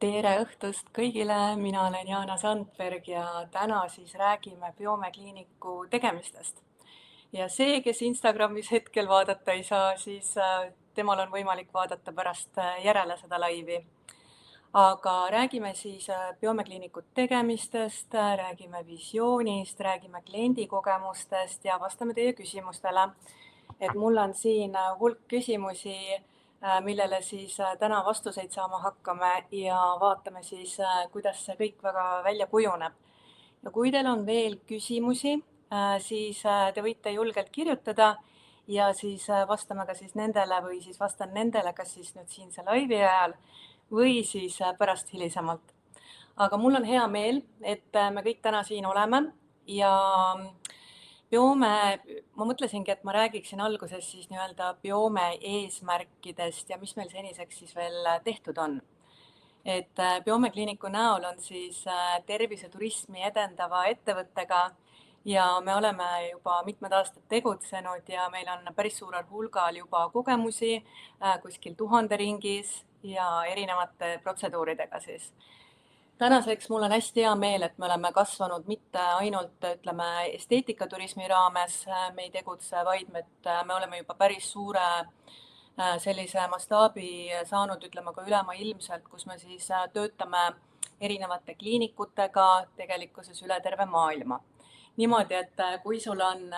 Tere õhtust kõigile, mina olen Jaana Sandberg ja täna siis räägime Biome kliiniku tegemistest. Ja see, kes Instagramis hetkel vaadata ei saa, siis temal on võimalik vaadata pärast järele seda laivi. Aga räägime siis Biome kliiniku tegemistest, räägime visioonist, räägime kliendikogemustest ja vastame teie küsimustele. Et mul on siin hulk küsimusi, millele siis täna vastuseid saama hakkame ja vaatame siis, kuidas see kõik väga välja kujuneb. Ja kui teil on veel küsimusi, siis te võite julgelt kirjutada ja siis vastame ka siis nendele või siis vastan nendele, kas siis nüüd siinse laivi ajal või siis pärast hilisemalt. Aga mul on hea meel, et me kõik täna siin oleme ja Biome, ma mõtlesingi, et ma räägiksin alguses siis nii-öelda Biome eesmärkidest ja mis meil seniseks siis veel tehtud on. Et Biome kliiniku näol on siis terviseturismi edendava ettevõttega ja me oleme juba mitmed aastad tegutsenud ja meil on päris suurel hulgal juba kogemusi, kuskil 1000 ringis ja erinevate protseduuridega siis. Tänaseks mul on hästi hea meel, et me oleme kasvanud mitte ainult, ütleme, esteetikaturismi raames, me ei tegutse, vaid me oleme juba päris suure sellise mastaabi saanud, ütleme ka ülemaailmselt, kus me siis töötame erinevate kliinikutega tegelikkuses üle terve maailma. Niimoodi, et kui sul on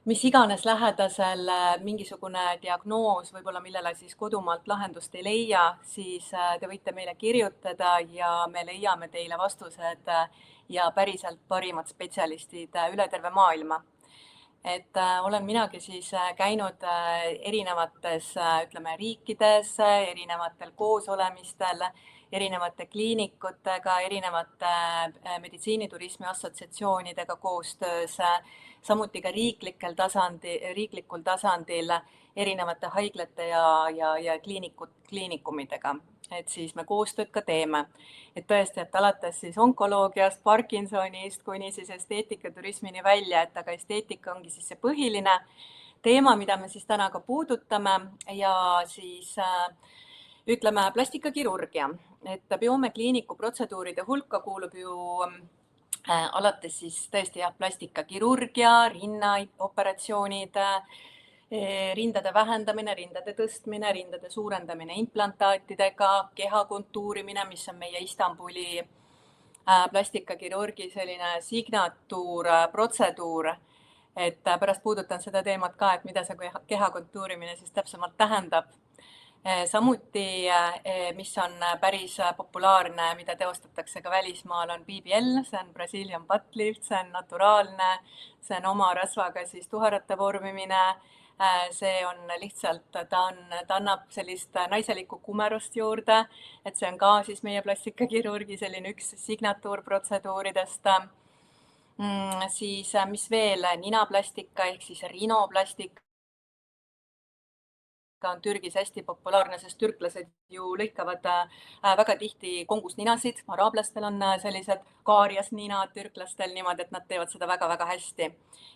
mis iganes lähedasel mingisugune diagnoos võib-olla, millele siis kodumaalt lahendust ei leia, siis te võite meile kirjutada ja me leiame teile vastused ja päriselt parimad spetsialistid üle terve maailma. Et olen minagi siis käinud erinevates, ütleme, riikides, erinevatel koosolemistel, erinevate kliinikutega, erinevate meditsiiniturismi assotsiatsioonidega koostöös, samuti ka riiklikul tasandil erinevate haiglate ja kliinikumidega. Et siis me koostööd ka teeme. Et tõesti, et alates siis onkoloogiast, Parkinsonist kuni siis esteetikaturismini välja, et aga esteetika ongi siis see põhiline teema, mida me siis täna ka puudutame ja siis ütleme plastikakirurgia. Et Biome kliiniku protseduuride hulka kuulub ju alates siis tõesti jah, plastikakirurgia, rinnaoperatsioonid, rindade vähendamine, rindade tõstmine, rindade suurendamine implantaatidega, keha kontuurimine, mis on meie Istanbuli plastikakirurgi selline signatuurprotseduur. Et pärast puudutan seda teemat ka, et mida see keha kontuurimine siis täpsemalt tähendab. Samuti, mis on päris populaarne, mida teostatakse ka välismaal, on BBL, see on Brazilian butt lift, see on naturaalne, see on oma rasvaga siis tuharate vormimine. See on lihtsalt, ta annab sellist naiselikku kumerust juurde, et see on ka siis meie plastikakirurgi selline üks signatuurprotseduuridest. Siis mis veel, ninaplastika ehk siis rinoplastika on Türgis hästi populaarne, sest türklased ju lõikavad väga tihti kongusninasid, araablastel on sellised kaariasninad türklastel niimoodi, et nad teevad seda väga-väga hästi.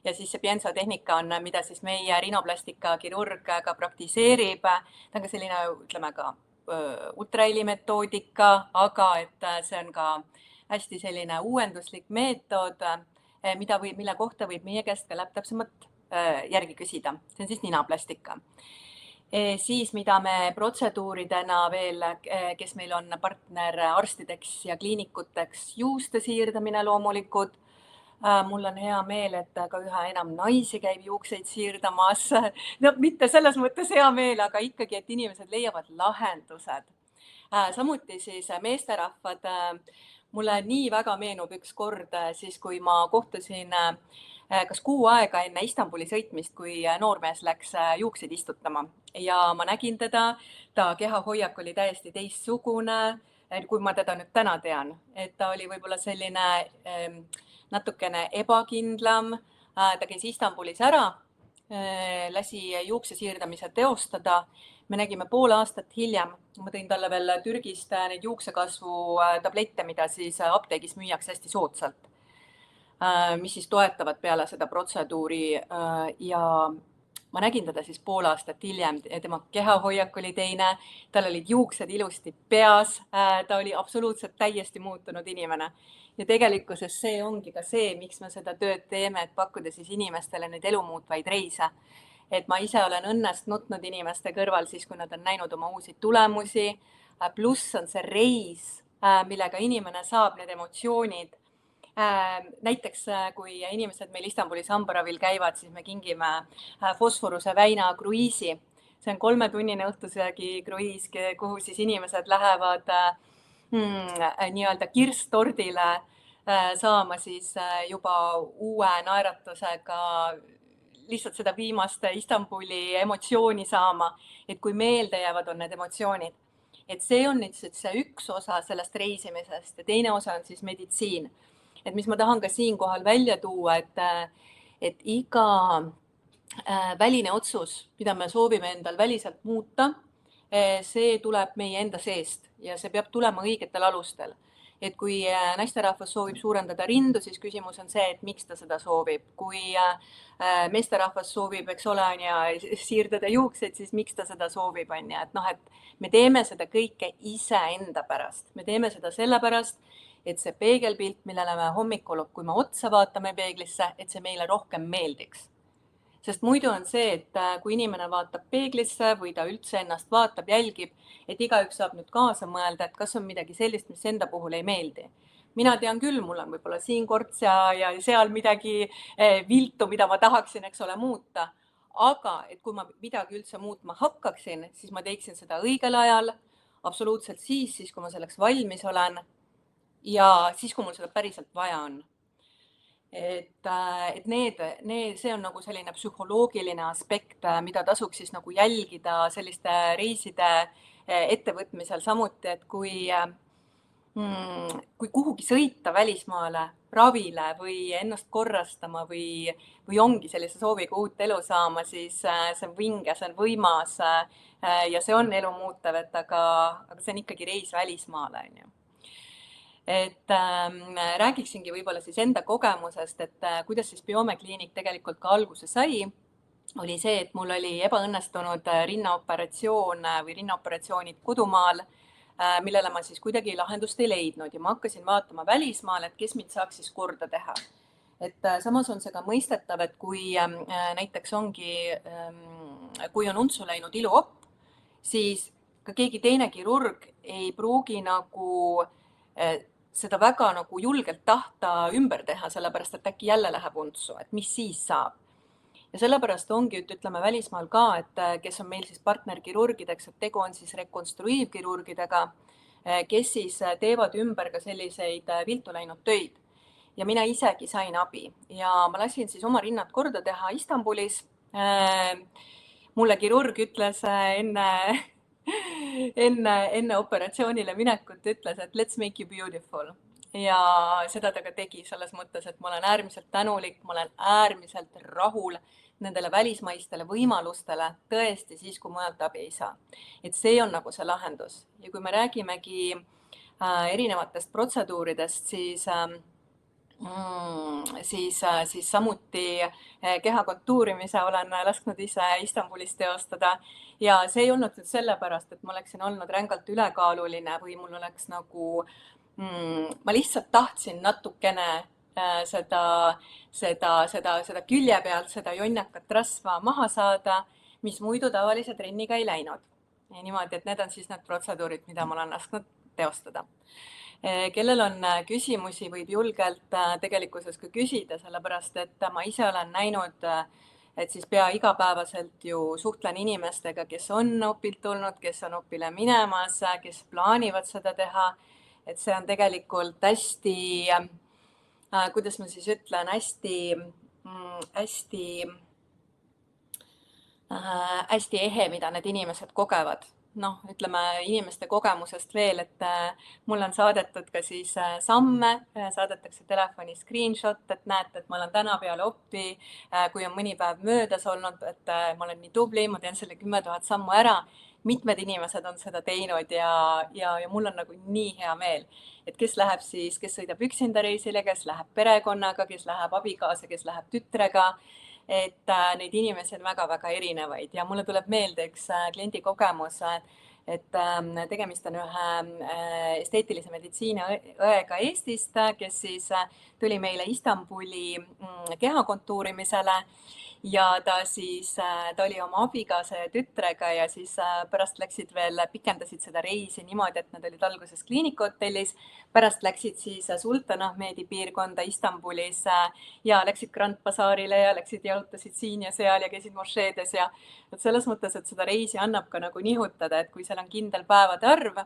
Ja siis see piensotehnika on, mida siis meie rinoplastika kirurg ka praktiseerib. Ta on ka selline, ütleme ka ultraheli metoodika, aga et see on ka hästi selline uuenduslik meetod, mille kohta võib meie käest ka täpsemalt järgi küsida. See on siis ninaplastika. Siis, mida me protseduuridena veel, kes meil on partner arstideks ja kliinikuteks, juuste siirdamine loomulikult. Mul on hea meel, et ka üha enam naisi käib juukseid siirdamas. No mitte selles mõttes hea meel, aga ikkagi, et inimesed leiavad lahendused. Samuti siis meesterahvad. Mulle nii väga meenub üks kord siis, kui ma kohtusin kas kuu aega enne Istanbuli sõitmist, kui noormees läks juukseid istutama ja ma nägin teda, ta kehahoiak oli täiesti teistsugune, kui ma teda nüüd täna tean, et ta oli võib-olla selline natukene ebakindlam, ta käis Istanbulis ära, lasi juukse siirdamise teostada. Me nägime pool aastat hiljem, ma tõin talle veel Türgist neid juuksekasvu tablette, mida siis apteegis müüakse hästi soodsalt, mis siis toetavad peale seda protseduuri ja ma nägin teda siis pool aastat hiljem, tema kehahoiak oli teine, tal olid juuksed ilusti peas, ta oli absoluutselt täiesti muutunud inimene. Ja tegelikkuses see ongi ka see, miks me seda tööd teeme, et pakkuda siis inimestele neid elumuutvaid reise. Et ma ise olen õnnest nutnud inimeste kõrval siis, kui nad on näinud oma uusi tulemusi, pluss on see reis, millega inimene saab need emotsioonid. Näiteks kui inimesed meil Istanbulis Hambaravil käivad, siis me kingime Fosforuse väina kruiisi. See on 3-tunnine õhtusöögi kruiis, kuhu siis inimesed lähevad nii-öelda kirstordile saama siis juba uue naeratusega lihtsalt seda viimast Istanbuli emotsiooni saama, et kui meelde jäävad on need emotsioonid. Et see on nüüd see üks osa sellest reisimisest ja teine osa on siis meditsiin. Et mis ma tahan ka siinkohal välja tuua, et iga väline otsus, mida me soovime endal väliselt muuta, see tuleb meie enda seest ja see peab tulema õigetel alustel. Et kui naisterahvas soovib suurendada rindu, siis küsimus on see, et miks ta seda soovib. Kui meesterahvas soovib, eks ole, siirdada juukseid, siis miks ta seda soovib, on ja. Et me teeme seda kõike iseenda pärast. Me teeme seda sellepärast, et see peegelpilt, millele me hommikul, kui me otsa vaatame peeglisse, et see meile rohkem meeldiks. Sest muidu on see, et kui inimene vaatab peeglisse või ta üldse ennast vaatab, jälgib, et igaüks saab nüüd kaasa mõelda, et kas on midagi sellist, mis enda puhul ei meeldi. Mina tean küll, mul on võib-olla siin korts ja seal midagi viltu, mida ma tahaksin, eks ole, muuta. Aga et kui ma midagi üldse muutma hakkaksin, siis ma teeksin seda õigel ajal, absoluutselt siis, kui ma selleks valmis olen ja siis, kui mul seda päriselt vaja on. Et see on nagu selline psühholoogiline aspekt, mida tasuks siis nagu jälgida selliste reiside ettevõtmisel samuti, et kui kuhugi sõita välismaale ravile või ennast korrastama või ongi sellise sooviga uut elu saama, siis see on vinge, see on võimas ja see on elu muutev, aga see on ikkagi reis välismaale, on ju. Et räägiksingi võib-olla siis enda kogemusest, et kuidas siis Biome kliinik tegelikult ka alguse sai, oli see, et mul oli ebaõnnestunud rinnaoperatsioon või rinnaoperatsioonid kodumaal, millele ma siis kuidagi lahendust ei leidnud ja ma hakkasin vaatama välismaal, et kes mind saaks siis korda teha. Et samas on see ka mõistetav, et kui näiteks kui on untsu läinud iluopp, siis ka keegi teine kirurg ei pruugi nagu seda väga nagu julgelt tahta ümber teha, sellepärast et äkki jälle läheb untsu, et mis siis saab. Ja sellepärast ongi, ütleme välismaal ka, et kes on meil siis partnerkirurgideks, et tegu on siis rekonstruiivkirurgidega, kes siis teevad ümber ka selliseid viltu läinud töid. Ja mina isegi sain abi ja ma lasin siis oma rinnad korda teha Istanbulis. Mulle kirurg ütles enne operatsioonile minekut ütles, et let's make you beautiful. Ja seda ta ka tegi selles mõttes, et ma olen äärmiselt tänulik, ma olen äärmiselt rahul nendele välismaistele võimalustele tõesti siis, kui mujalt abi ei saa. Et see on nagu see lahendus. Ja kui me räägimegi erinevatest protseduuridest, siis samuti keha kontuurimise olen lasknud ise Istanbulis teostada ja see ei olnud nüüd sellepärast, et ma oleksin olnud rängalt ülekaaluline või mul oleks nagu, ma lihtsalt tahtsin natukene seda külje pealt, seda jonnakat rasva maha saada, mis muidu tavalise trenniga ei läinud. Ja niimoodi, et need on siis need protseduurid, mida ma olen lasknud teostada. Kellel on küsimusi, võib julgelt tegelikkuses ka küsida, sellepärast et ma ise olen näinud, et siis pea igapäevaselt ju suhtlen inimestega, kes on opilt tulnud, kes on opile minemas, kes plaanivad seda teha. Et see on tegelikult hästi, kuidas ma siis ütlen, hästi ehe, mida need inimesed kogevad. Ütleme inimeste kogemusest veel, et mul on saadetud ka siis samme, saadetakse telefoni screenshot, et näete, et ma olen täna peale oppi, kui on mõni päev möödas olnud, et ma olen nii tubli, ma teen selle 10 000 sammu ära. Mitmed inimesed on seda teinud ja mul on nagu nii hea meel, et kes sõidab üksinda reisile, kes läheb perekonnaga, kes läheb abikaasa, kes läheb tütrega. et neid inimesi on väga-väga erinevaid ja mulle tuleb meelde üks kliendi kogemus, et tegemist on ühe esteetilise meditsiini õega Eestist, kes siis tuli meile Istanbuli kehakontuurimisele ja ta oli oma abikaasa ja tütrega ja siis pärast läksid veel, pikendasid seda reisi niimoodi, et nad olid alguses kliinikuhotellis, pärast läksid siis Sultan Ahmedi piirkonda Istanbulis ja läksid Grand Bazaarile ja läksid jalutasid siin ja seal ja käisid mošeedes ja selles mõttes, et seda reisi annab ka nagu nihutada, et kui seal on kindel päevade arv,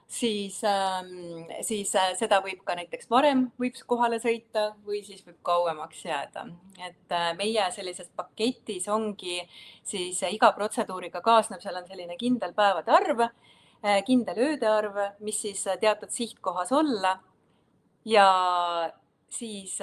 siis seda võib ka näiteks varem võib kohale sõita või siis võib kauemaks jääda. Et meie sellises paketis ongi siis iga protseduuriga kaasneb, seal on selline kindel päevade arv, kindel ööde arv, mis siis teatud sihtkohas olla ja siis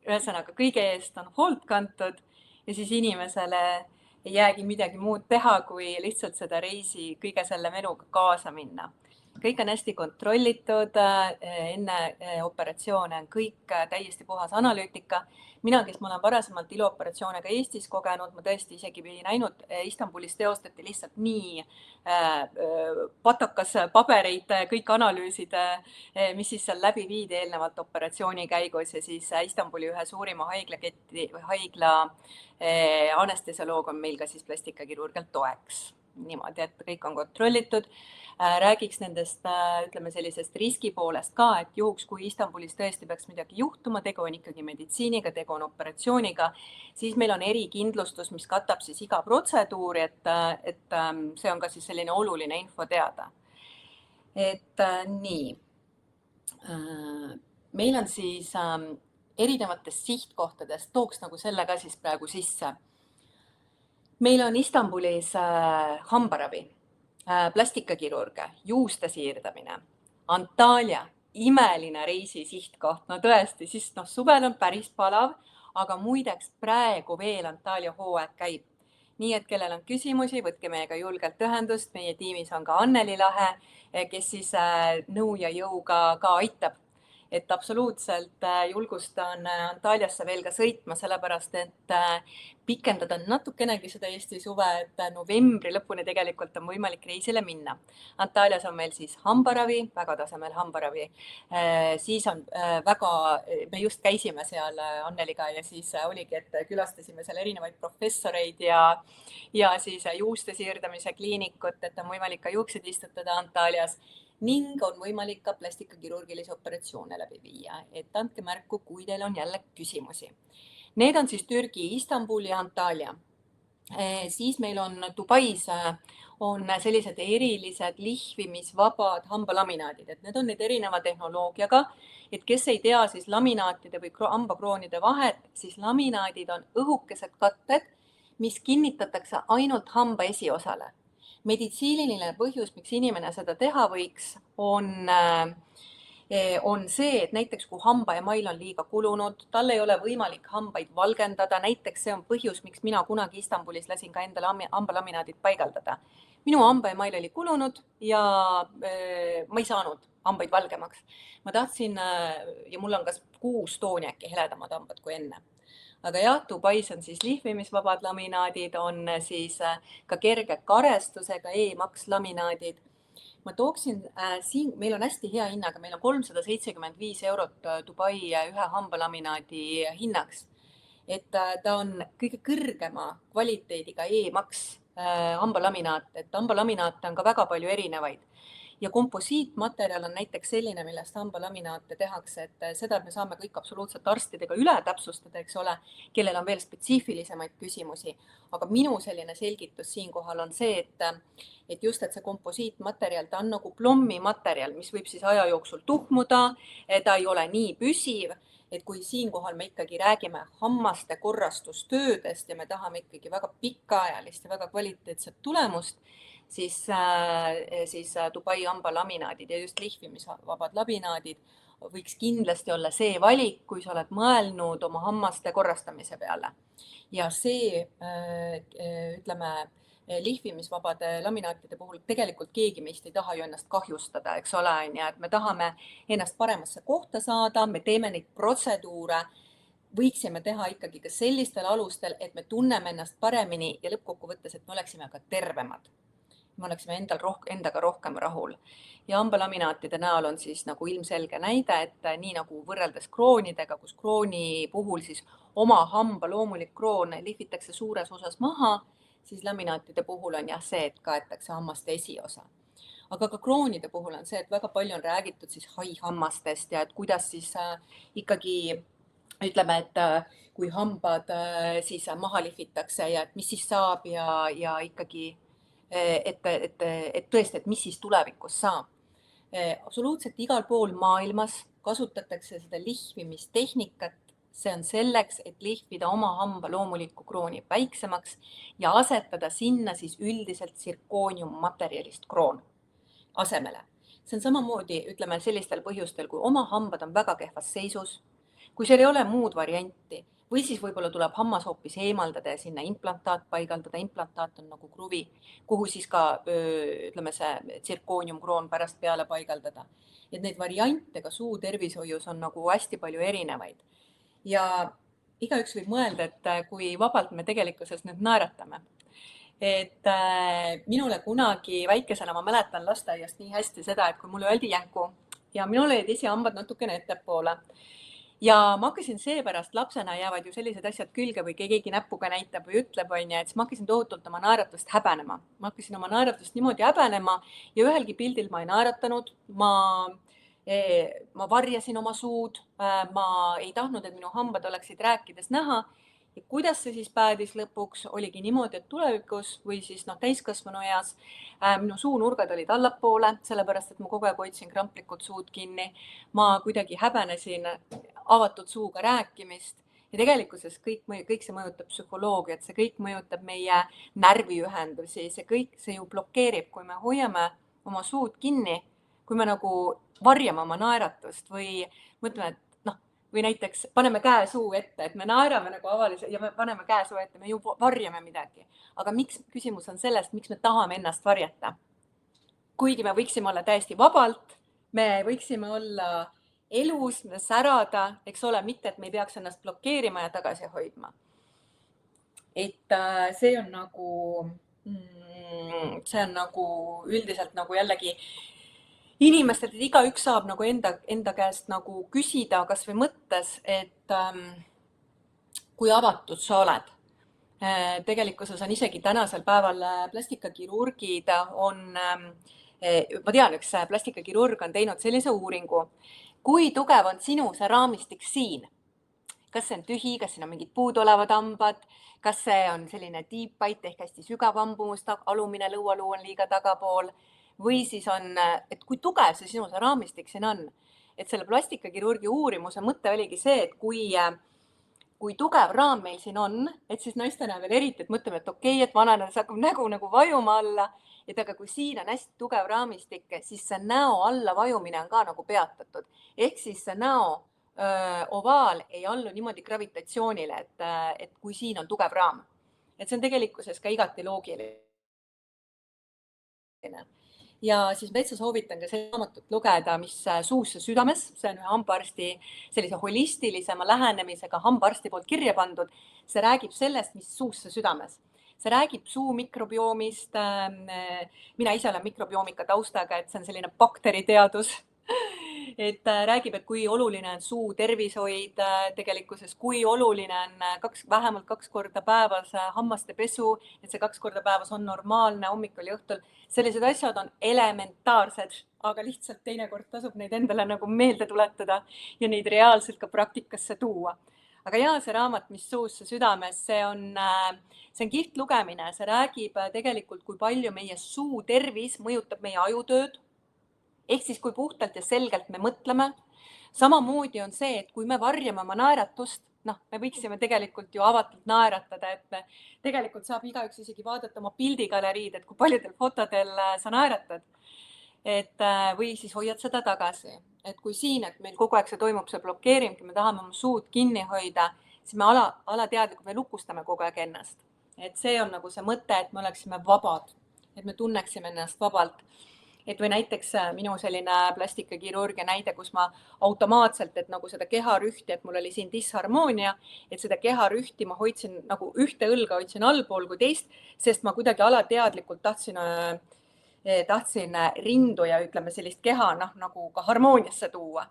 ühesõnaga kõige eest on hoolt kantud ja siis inimesele ei jäägi midagi muud teha, kui lihtsalt seda reisi kõige selle menuga kaasa minna. Kõik on hästi kontrollitud, enne operatsioone on kõik täiesti puhas analüütika. Mina, kes ma olen varasemalt ilooperatsioone ka Eestis kogenud, ma tõesti isegi ei näinud, Istanbulis teostati lihtsalt nii patakas pabereid, kõik analüüsid, mis siis seal läbi viidi eelnevalt operatsiooni käigus ja siis Istanbuli ühe suurima haigla anestesioloog on meil ka siis plastikakirurgialt toeks. Niimoodi, et kõik on kontrollitud. Räägiks nendest, ütleme sellisest riski poolest ka, et juhuks, kui Istanbulis tõesti peaks midagi juhtuma, tegu on ikkagi meditsiiniga, tegu on operatsiooniga, siis meil on erikindlustus, mis katab siis iga protseduuri, et see on ka siis selline oluline info teada. Et nii, meil on siis erinevatest sihtkohtadest, tooks nagu selle ka siis praegu sisse. Meil on Istanbulis hambaravi, plastikakirurge, juuste siirdamine, Antalya, imeline reisi sihtkoht, no tõesti, siis suvel on päris palav, aga muideks praegu veel Antalya hooaeg käib. Nii et kellel on küsimusi, võtke meiega julgelt ühendust, meie tiimis on ka Anneli Lahe, kes siis nõu ja jõuga ka aitab. Et absoluutselt julgustan Antalyasse veel ka sõitma, sellepärast et pikendada natukenegi seda Eesti suve, et novembri lõpuni tegelikult on võimalik reisile minna. Antalyas on meil siis hambaravi, väga tasemel hambaravi. Siis on me just käisime seal Anneliga ja siis oligi, et külastasime seal erinevaid professoreid ja siis juuste siirdamise kliinikut, et on võimalik ka juuksed istutada Antalyas. Ning on võimalik ka plastikakirurgilisi operatsioone läbi viia, et andke märku, kui teil on jälle küsimusi. Need on siis Türgi, Istanbul ja Antalya. Siis meil on Dubais on sellised erilised lihvimisvabad hambalaminaadid, et need on need erineva tehnoloogiaga, et kes ei tea siis laminaatide või hambakroonide vahet, siis laminaadid on õhukesed katted, mis kinnitatakse ainult hamba esiosale. Meditsiiniline põhjus, miks inimene seda teha võiks, on see, et näiteks kui hambaemail on liiga kulunud, tal ei ole võimalik hambaid valgendada, näiteks see on põhjus, miks mina kunagi Istanbulis lasin ka endale hambalaminaadid paigaldada. Minu hambaemail oli kulunud ja ma ei saanud hambaid valgemaks. Ma tahtsin ja mul on kas 6 tooni äkki heledamad hambad kui enne. Aga jah, Dubais on siis lihvimisvabad laminaadid, on siis ka kerge karestusega E-Max laminaadid. Ma tooksin siin, meil on hästi hea hinnaga, meil on 375 € Dubai ühe hambalaminaadi hinnaks. Et ta on kõige kõrgema kvaliteediga E-Max hambalaminaat, et hambalaminaate on ka väga palju erinevaid. Ja komposiitmaterjal on näiteks selline, millest hambalaminaate tehakse, et seda me saame kõik absoluutselt arstidega üle täpsustada, eks ole, kellel on veel spetsiifilisemaid küsimusi. Aga minu selline selgitus siinkohal on see, et just, et see komposiitmaterjal, ta on nagu plommimaterjal, mis võib siis aja jooksul tuhmuda, ta ei ole nii püsiv, et kui siinkohal me ikkagi räägime hammaste korrastustöödest ja me tahame ikkagi väga pikaajalist ja väga kvaliteetset tulemust, siis Dubai hambalaminaadid ja just lihvimisvabad laminaadid võiks kindlasti olla see valik, kui sa oled mõelnud oma hammaste korrastamise peale. Ja see, ütleme, lihvimisvabade laminaatide puhul tegelikult keegi meist ei taha ju ennast kahjustada, eks ole, et me tahame ennast paremasse kohta saada, me teeme neid protseduure võiksime teha ikkagi ka sellistel alustel, et me tunneme ennast paremini ja lõppkokkuvõttes, et me oleksime ka tervemad. Me oleksime endaga rohkem rahul. Ja hambalaminaatide näol on siis nagu ilmselge näide, et nii nagu võrreldes kroonidega, kus krooni puhul siis oma hamba loomulik kroon lihvitakse suures osas maha, siis laminaatide puhul on jah see, et kaetakse hammaste esiosa. Aga ka kroonide puhul on see, et väga palju on räägitud siis haihammastest ja et kuidas siis ikkagi ütleme, et kui hambad siis maha lihvitakse ja et mis siis saab ja ikkagi, et tõesti, et mis siis tulevikus saab. Absoluutselt igal pool maailmas kasutatakse seda lihvimistehnikat. See on selleks, et lihvida oma hamba loomulikku krooni väiksemaks ja asetada sinna siis üldiselt tsirkooniummaterjalist kroon asemele. See on samamoodi, ütleme sellistel põhjustel, kui oma hambad on väga kehvas seisus, kui seal ei ole muud varianti või siis võib-olla tuleb hammas hoopis eemaldada ja sinna implantaat paigaldada. Implantaat on nagu kruvi, kuhu siis ka ütleme see tsirkooniumkroon pärast peale paigaldada. Et neid variante ka suu tervishoius on nagu hästi palju erinevaid. Ja igaüks võib mõelda, et kui vabalt me tegelikkuses nüüd naeratame. Et minule kunagi väikesena ma mäletan lasteaiast nii hästi seda, et kui mulle öeldi jänku ja minul olid esihambad natukene ettepoole. Ja ma hakkasin seepärast, lapsena jäävad ju sellised asjad külge või keegi näpuga näitab või ütleb, et siis ma hakkasin tohutult oma naeratust häbenema. Ma hakkasin oma naeratust niimoodi häbenema ja ühelgi pildil ma ei naeratanud. Ma varjasin oma suud, ma ei tahtnud, et minu hambad oleksid rääkides näha. Ja kuidas see siis päädis lõpuks, oligi niimoodi, et tulevikus või siis täiskasvanu eas minu suunurgad olid allapoole, sellepärast et ma kogu aeg hoidsin kramplikult suud kinni. Ma kuidagi häbenesin avatud suuga rääkimist ja tegelikkuses kõik see mõjutab psühholoogiat, see kõik mõjutab meie närviühendusi, see ju blokeerib, kui me hoiame oma suud kinni, kui me nagu varjame oma naeratust või mõtleme, et või näiteks paneme käe suu ette, et me naerame nagu avaliselt ja me paneme käe suu ette, me ju varjame midagi. Aga küsimus on sellest, miks me tahame ennast varjata? Kuigi me võiksime olla täiesti vabalt, me võiksime olla elus, särada, eks ole, mitte, et me ei peaks ennast blokeerima ja tagasi hoidma. Et see on nagu üldiselt nagu jällegi inimestelt, et igaüks saab nagu enda käest nagu küsida kas või mõttes, et kui avatud sa oled. Tegelikkuses on isegi tänasel päeval plastikakirurgid ma tean, üks plastikakirurg on teinud sellise uuringu, kui tugev on sinu see raamistik siin. Kas see on tühi, kas siin on mingid puuduolevad hambad, kas see on selline deep bite ehk hästi sügav hambumus, alumine lõualuu on liiga tagapool või siis on, et kui tugev see sinu see raamistik siin on. Et selle plastikakirurgi uurimuse mõte oligi see, et kui tugev raam meil siin on, et siis naistena veel eriti, et mõtleme, et okei, et vananedes hakkab nägu nagu vajuma alla, et aga kui siin on hästi tugev raamistik, siis see näo alla vajumine on ka nagu peatatud. Ehk siis see näo ovaal ei allu niimoodi gravitatsioonile, et kui siin on tugev raam. Et see on tegelikkuses ka igati loogiline. Ja siis täitsa soovitan ka see raamatut lugeda, mis Suusse südames, see on ühe hambaarsti sellise holistilisema lähenemisega hambaarsti poolt kirja pandud. See räägib sellest, mis suusse südames. See räägib suu mikrobiomist. Mina ise olen mikrobiomika taustaga, et see on selline bakteriteadus. Et räägib, et kui oluline on suu tervishoid tegelikkuses, kui oluline on vähemalt 2 korda päevas hammaste pesu, et see 2 korda päevas on normaalne hommikul ja õhtul. Sellised asjad on elementaarsed, aga lihtsalt teinekord tasub neid endale nagu meelde tuletada ja neid reaalselt ka praktikasse tuua. Aga jaa, see raamat, mis Suusse südames, see on kihvt lugemine. See räägib tegelikult, kui palju meie suu tervis mõjutab meie ajutööd. Ehk siis, kui puhtalt ja selgelt me mõtleme. Samamoodi on see, et kui me varjame oma naeratust, me võiksime tegelikult ju avatult naeratada, et tegelikult saab igaüks isegi vaadata oma pildigaleriid, et kui paljudel fotodel sa naeratad. Või siis hoiad seda tagasi. Et kui siin, et meil kogu aeg see toimub see blokeering, me tahame oma suud kinni hoida, siis me alateadlikult me lukustame kogu aeg ennast. Et see on nagu see mõte, et me oleksime vabad, et me tunneksime ennast vabalt. Et või näiteks minu selline plastikakirurgia näide, kus ma automaatselt, et nagu seda keharühti, et mul oli siin disharmoonia, et seda keharühti ma hoidsin nagu ühte õlga hoidsin allpool kui teist, sest ma kuidagi alateadlikult tahtsin rindu ja ütleme sellist keha nagu ka harmooniasse tuua.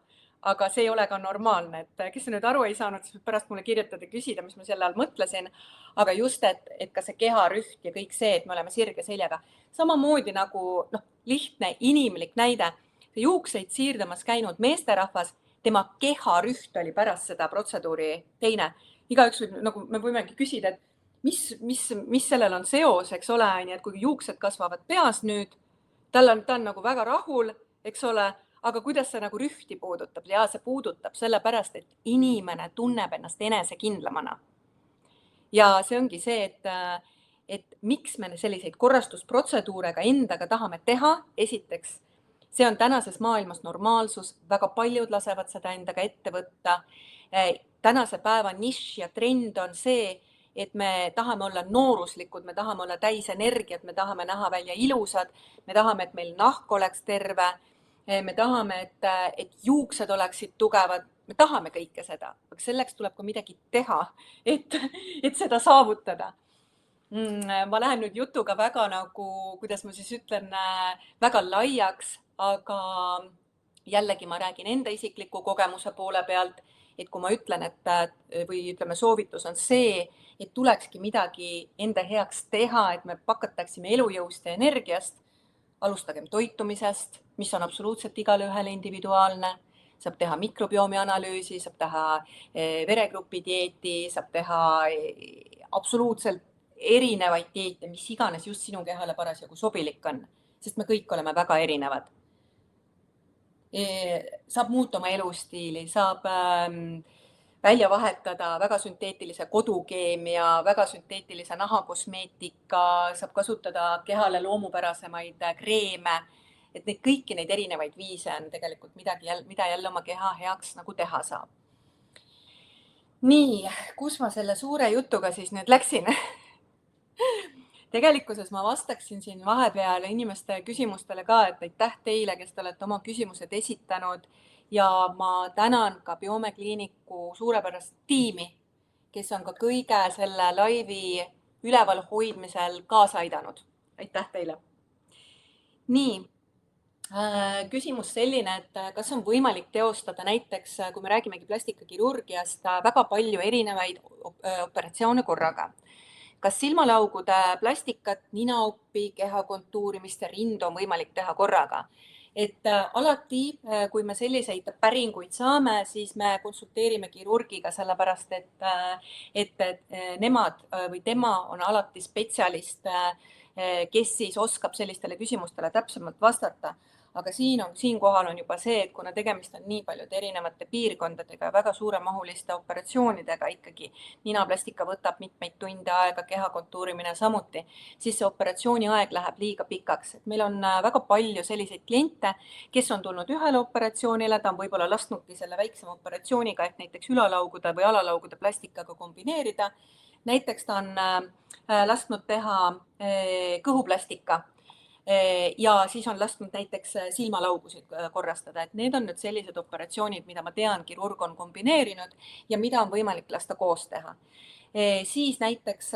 Aga see ei ole ka normaalne, et kes nüüd aru ei saanud, siis pärast mulle kirjutada ja küsida, mis ma selle all mõtlesin. Aga just, et ka see keharüht ja kõik see, et me oleme sirge seljaga. Samamoodi nagu lihtne inimlik näide, juukseid siirdamas käinud meesterahvas, tema keharüht oli pärast seda protseduuri teine. Igaüks võib, nagu me võimegi küsida, et mis sellel on seos, eks ole, et kui juuksed kasvavad peas nüüd, ta on nagu väga rahul, eks ole, aga kuidas see nagu rühti puudutab? Ja see puudutab sellepärast, et inimene tunneb ennast enesekindlamana. Ja see ongi see, et miks me selliseid korrastusprotseduure ka endaga tahame teha. Esiteks, see on tänases maailmas normaalsus, väga paljud lasevad seda endaga ette võtta. Tänase päeva nišš ja trend on see, et me tahame olla nooruslikud, me tahame olla täis energiat, me tahame näha välja ilusad, me tahame, et meil nahk oleks terve, me tahame, et juuksed oleksid tugevad, me tahame kõike seda, aga selleks tuleb ka midagi teha, et seda saavutada. Ma lähen nüüd jutuga väga nagu, kuidas ma siis ütlen, väga laiaks, aga jällegi ma räägin enda isikliku kogemuse poole pealt, et kui ma ütlen, või ütleme, soovitus on see, et tulekski midagi enda heaks teha, et me pakataksime elujõust ja energiast, alustagem toitumisest, mis on absoluutselt igale ühele individuaalne, saab teha mikrobiomi analüüsi, saab teha veregrupi dieeti, saab teha absoluutselt erinevaid dieete, mis iganes just sinu kehale parasjagu sobilik on, sest me kõik oleme väga erinevad. Saab muuta oma elustiili, saab välja vahetada väga sünteetilise kodukeemia, väga sünteetilise nahakosmeetika, saab kasutada kehale loomupärasemaid kreeme, et kõiki neid erinevaid viise on tegelikult midagi, mida jälle oma keha heaks nagu teha saab. Nii, kus ma selle suure jutuga siis nüüd läksin? Tegelikkuses ma vastaksin siin vahepeal inimeste küsimustele ka, et aitäh teile, kes te olete oma küsimused esitanud ja ma tänan ka Biome Kliiniku suurepärast tiimi, kes on ka kõige selle laivi üleval hoidmisel kaasa aidanud. Aitäh teile! Nii, küsimus selline, et kas on võimalik teostada näiteks, kui me räägimegi plastikakirurgiast, väga palju erinevaid operatsioone korraga. Kas silmalaugude plastikat, ninaoppi, keha kontuurimist ja rindu on võimalik teha korraga? Et alati, kui me selliseid päringuid saame, siis me konsulteerime kirurgiga, sellepärast et nemad või tema on alati spetsialist, kes siis oskab sellistele küsimustele täpsemalt vastata. Aga siinkohal on juba see, et kuna tegemist on nii paljude erinevate piirkondadega ja väga suuremahuliste operatsioonidega ikkagi, ninaplastika võtab mitmeid tunde aega, keha kontuurimine samuti, siis see operatsiooni aeg läheb liiga pikaks. Et meil on väga palju selliseid kliente, kes on tulnud ühele operatsioonile, ta on võib-olla lasknudki selle väiksema operatsiooniga, et näiteks ülalaugude või alalaugude plastikaga kombineerida. Näiteks ta on lasknud teha kõhuplastika. Ja siis on lasknud näiteks silmalaugusid korrastada, et need on nüüd sellised operatsioonid, mida ma tean, kirurg on kombineerinud ja mida on võimalik lasta koos teha. Siis näiteks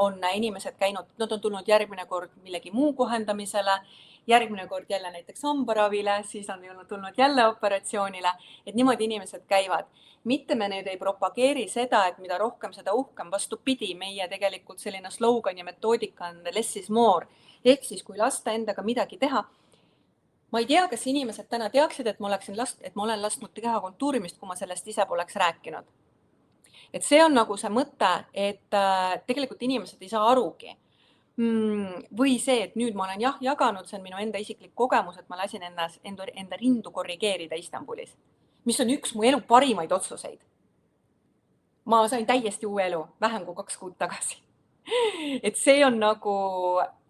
on inimesed käinud, nad on tulnud järgmine kord millegi muu kohendamisele, järgmine kord jälle näiteks hambaravile, siis on tulnud jälle operatsioonile, et niimoodi inimesed käivad. Mitte me nüüd ei propageeri seda, et mida rohkem, seda uhkem, vastupidi, meie tegelikult selline slogan ja metoodika on less is more. Ehk siis, kui lasta endaga midagi teha, ma ei tea, kas inimesed täna teaksid, et ma olen lasknud keha kontuurimist, kui ma sellest ise poleks rääkinud. Et see on nagu see mõte, et tegelikult inimesed ei saa arugi. Või see, et nüüd ma olen jaganud, see on minu enda isiklik kogemus, et ma lasin enda rindu korrigeerida Istanbulis, mis on üks mu elu parimaid otsuseid. Ma sain täiesti uue elu, vähem kui 2 kuud tagasi. Et see on nagu,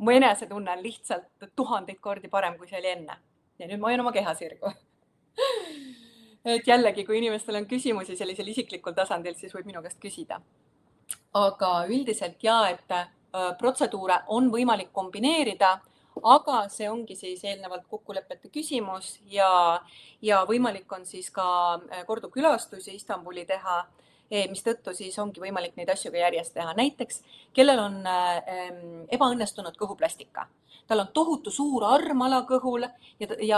mu enesetunne on lihtsalt 1000 kordi parem, kui see oli enne. Ja nüüd ma hoian oma keha sirgu. Et jällegi, kui inimestel on küsimusi sellisel isiklikul tasandil, siis võib minu käest küsida. Aga üldiselt et protseduure on võimalik kombineerida, aga see ongi siis eelnevalt kokkulepete küsimus ja võimalik on siis ka korduvkülastusi Istanbuli teha, mistõttu siis ongi võimalik neid asju ka järjest teha. Näiteks, kellel on ebaõnnestunud kõhuplastika, tal on tohutu suur arm alakõhul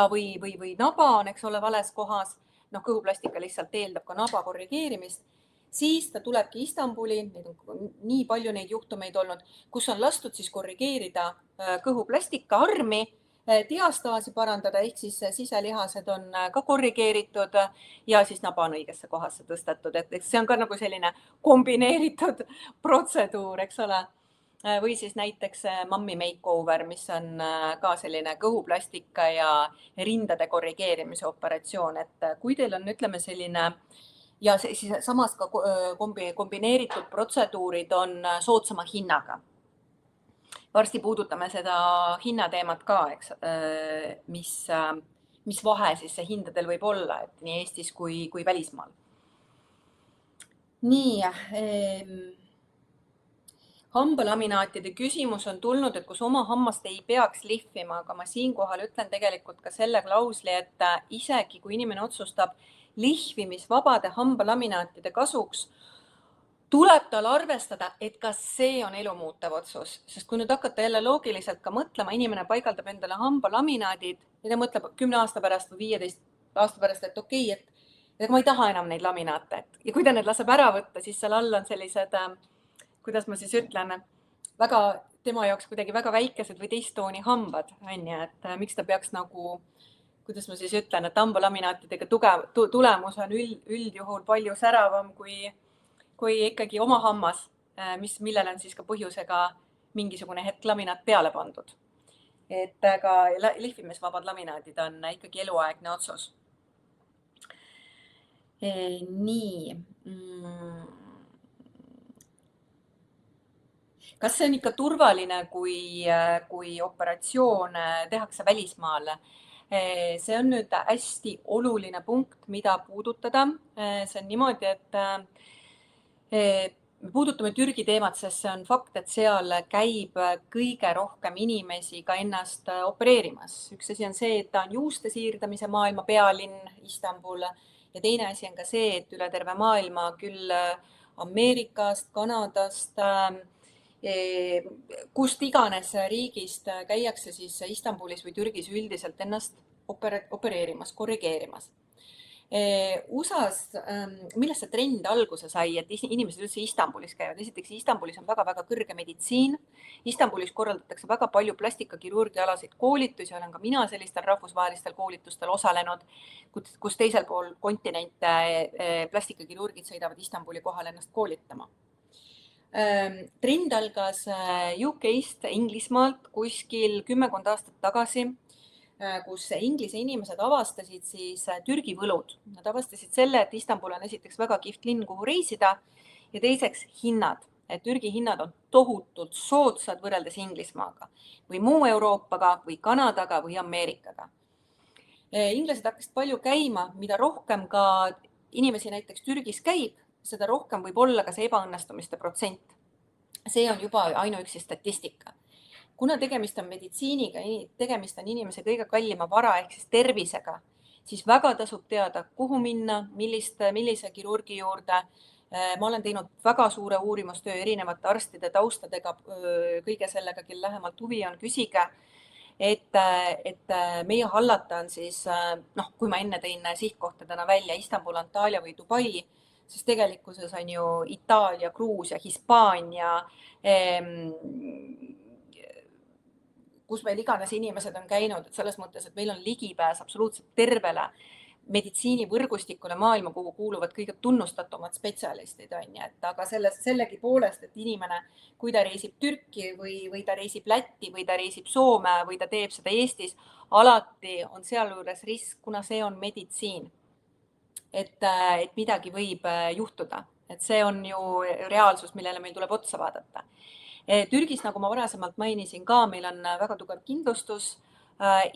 või naba on, eks ole, vales kohas, noh, kõhuplastika lihtsalt eeldab ka naba korrigeerimist, siis ta tulebki Istanbuli, neid on nii palju neid juhtumeid olnud, kus on lastud siis korrigeerida kõhuplastika armi, diastaasi parandada, ehk siis siselihased on ka korrigeeritud ja siis naba on õigesse kohasse tõstetud, et see on ka nagu selline kombineeritud protseduur, eks ole. Või siis näiteks mammi makeover, mis on ka selline kõhuplastika ja rindade korrigeerimise operatsioon, et kui teil on, ütleme, selline ja siis samas ka kombineeritud protseduurid on soodsama hinnaga. Varsti puudutame seda hinnateemat ka, eks, mis vahe siis see hindadel võib olla, et nii Eestis kui välismaal. Nii, hambalaminaatide küsimus on tulnud, et kus oma hammast ei peaks lihvima, aga ma siinkohal ütlen tegelikult ka selle klausli, et isegi kui inimene otsustab lihvimisvabade hambalaminaatide kasuks, tuleb tal arvestada, et kas see on elumuutev otsus, sest kui nüüd hakata jälle loogiliselt ka mõtlema, inimene paigaldab endale hambalaminaadid ja ta mõtleb 10 aasta pärast või 15 aasta pärast, et okei, et ma ei taha enam neid laminaate. Ja kui ta need laseb ära võtta, siis seal all on sellised, kuidas ma siis ütlen, väga tema jaoks kuidagi väga väikesed või teist tooni hambad, et miks ta peaks nagu, kuidas ma siis ütlen, et hambalaminaatidega tulemus on üldjuhul palju säravam kui ikkagi oma hammas, millele on siis ka põhjusega mingisugune hetk laminaat peale pandud. Et ka lihvimisvabad laminaadid on ikkagi eluaegne otsus. Nii. Kas see on ikka turvaline, kui operatsioon tehakse välismaal? See on nüüd hästi oluline punkt, mida puudutada. See on niimoodi, et me puudutame Türgi teemat, sest see on fakt, et seal käib kõige rohkem inimesi ka ennast opereerimas. Üks asi on see, et ta on juuste siirdamise maailma pealinn Istanbul ja teine asi on ka see, et üle terve maailma, küll Ameerikast, Kanadast, kust iganes riigist käiakse siis Istanbulis või Türgis üldiselt ennast opereerimas, korrigeerimas. USA-s, millest see trend alguse sai, et inimesed üldse Istanbulis käivad? Esiteks, Istanbulis on väga-väga kõrge meditsiin. Istanbulis korraldatakse väga palju plastikakirurgialaseid koolitusi, olen ka mina sellistel rahvusvahelistel koolitustel osalenud, kus teisel pool kontinente plastikakirurgid sõidavad Istanbuli kohal ennast koolitama. Trend algas UK-st, Inglismaalt kuskil 10 aastat tagasi, kus Inglise inimesed avastasid siis Türgi võlud. Nad avastasid selle, et Istanbul on esiteks väga kihvt linn, kuhu reisida ja teiseks hinnad. Et Türgi hinnad on tohutult soodsad võrreldes Inglismaaga või muu Euroopaga või Kanadaga või Ameerikaga. Inglased hakkasid palju käima, mida rohkem ka inimesi näiteks Türgis käib, seda rohkem võib olla ka see ebaõnnestumiste protsent. See on juba ainuüksi statistika. Kuna tegemist on meditsiiniga, tegemist on inimese kõige kallima vara ehk siis tervisega, siis väga tasub teada, kuhu minna, millise kirurgi juurde. Ma olen teinud väga suure uurimustöö erinevate arstide taustadega, kõige sellega, kel lähemalt huvi on, küsige. Et meie hallata on siis, kui ma enne tõin sihtkohtadena välja Istanbul, Antalya või Dubai, siis tegelikkuses on ju Itaalia, Gruusia, Hispaania, kus meil iganes inimesed on käinud, et selles mõttes, et meil on ligipääs absoluutselt tervele meditsiinivõrgustikule maailma, kuhu kuuluvad kõige tunnustatumad spetsialistid, aga sellegi poolest, et inimene, kui ta reisib Türki või ta reisib Lätti või ta reisib Soome või ta teeb seda Eestis, alati on sealjuures risk, kuna see on meditsiin, et midagi võib juhtuda, et see on ju reaalsus, millele meil tuleb otsa vaadata. Türgis, nagu ma varasemalt mainisin ka, meil on väga tugev kindlustus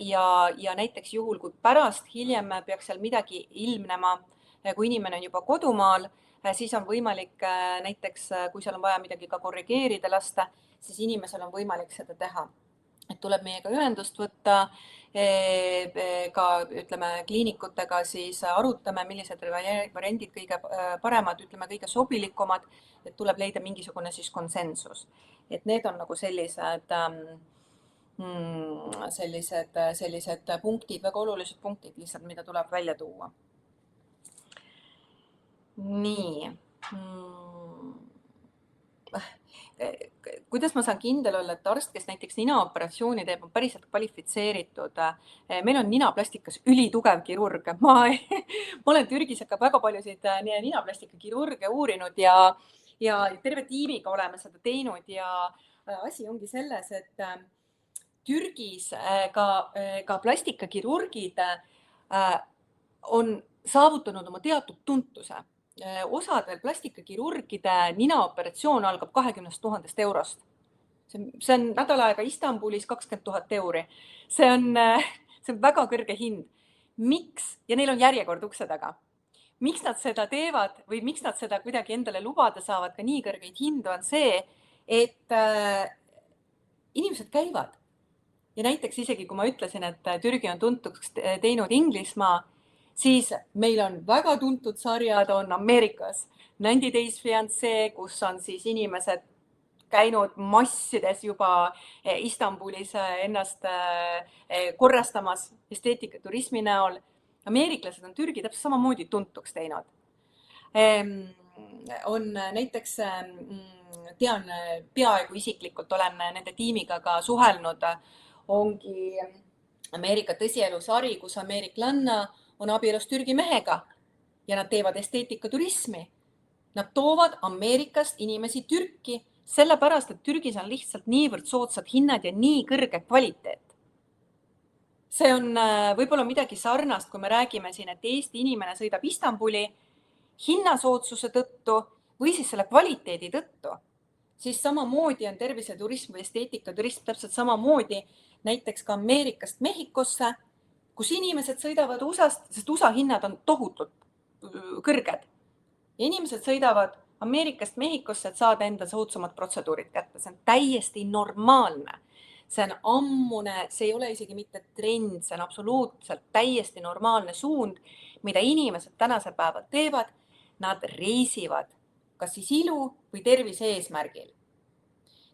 ja näiteks juhul, kui pärast hiljem peaks seal midagi ilmnema, kui inimene on juba kodumaal, siis on võimalik näiteks, kui seal on vaja midagi ka korrigeerida lasta, siis inimesel on võimalik seda teha. et tuleb meiega ühendust võtta, ka ütleme kliinikutega siis arutame, millised variandid kõige paremad, ütleme kõige sobilikumad, et tuleb leida mingisugune siis konsensus. Et need on nagu sellised punktid, väga olulised punktid lihtsalt, mida tuleb välja tuua. Nii. Kuidas ma saan kindel olla, et arst, kes näiteks ninaoperatsiooni teeb, on päriselt kvalifitseeritud? Meil on ninaplastikas ülitugev kirurg. Ma olen Türgis ka väga paljusid ninaplastika kirurge uurinud ja terve tiimiga oleme seda teinud ja asi ongi selles, et Türgis ka plastikakirurgid on saavutanud oma teatud tuntuse. Osadel plastikakirurgide ninaoperatsioon algab 20 000 eurost. See on nädal aega Istanbulis 20 000 euri. See on väga kõrge hind. Miks? Ja neil on järjekord ukse taga. Miks nad seda teevad või miks nad seda kuidagi endale lubada saavad ka nii kõrgeid hindu on see, et inimesed käivad. Ja näiteks isegi, kui ma ütlesin, et Türgi on tuntuks teinud Inglismaa, siis meil on väga tuntud sarjad on Ameerikas. 90 Days Fiancé, kus on siis inimesed käinud massides juba Istanbulis ennast korrastamas esteetikaturismi näol. Ameeriklased on Türgi täpselt samamoodi tuntuks teinud. On näiteks, tean peaaegu isiklikult, olen nende tiimiga ka suhelnud, ongi Ameerika tõsielusari, kus ameeriklanna on abielus Türgi mehega ja nad teevad esteetikaturismi. Nad toovad Ameerikast inimesi Türki, sellepärast, et Türgis on lihtsalt niivõrd soodsad hinnad ja nii kõrge kvaliteet. See on võib-olla midagi sarnast, kui me räägime siin, et Eesti inimene sõidab Istanbuli hinnasoodsuse tõttu või siis selle kvaliteedi tõttu. Siis samamoodi on terviseturism või esteetikaturism täpselt samamoodi näiteks ka Ameerikast Mehhikosse, kus inimesed sõidavad USA-st, sest USA hinnad on tohutult kõrged. Ja inimesed sõidavad Ameerikast Mehhikosse, et saada enda soodsamad protseduurid kätte. See on täiesti normaalne. See on ammune, see ei ole isegi mitte trend, see on absoluutselt täiesti normaalne suund, mida inimesed tänasel päeval teevad. Nad reisivad kas siis ilu või tervise eesmärgil.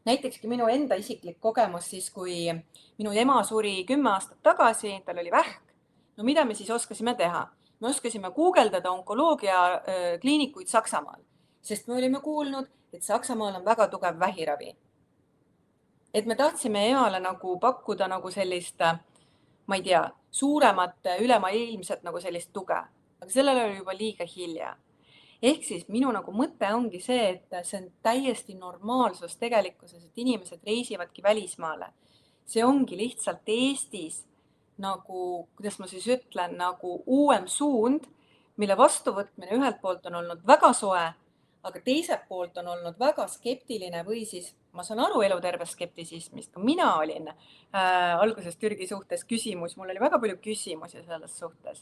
Näitekski minu enda isiklik kogemus siis, kui minu ema suri 10 aastat tagasi, tal oli vähk. No mida me siis oskasime teha? Me oskasime guugeldada onkoloogia kliinikuid Saksamaal, sest me olime kuulnud, et Saksamaal on väga tugev vähiravi. Et me tahtsime emale nagu pakkuda nagu sellist, ma ei tea, suuremat ülemaailmset nagu sellist tuge, aga sellele oli juba liiga hilja. Ehk siis minu nagu mõte ongi see, et see on täiesti normaalsus tegelikkuses, et inimesed reisivadki välismaale. See ongi lihtsalt Eestis nagu, kuidas ma siis ütlen, nagu uuem suund, mille vastuvõtmine ühelt poolt on olnud väga soe, aga teiselt poolt on olnud väga skeptiline või siis, ma saan aru eluterve skeptisismist, ka mina olin alguses Türgi suhtes küsimus, mul oli väga palju küsimusi selles suhtes.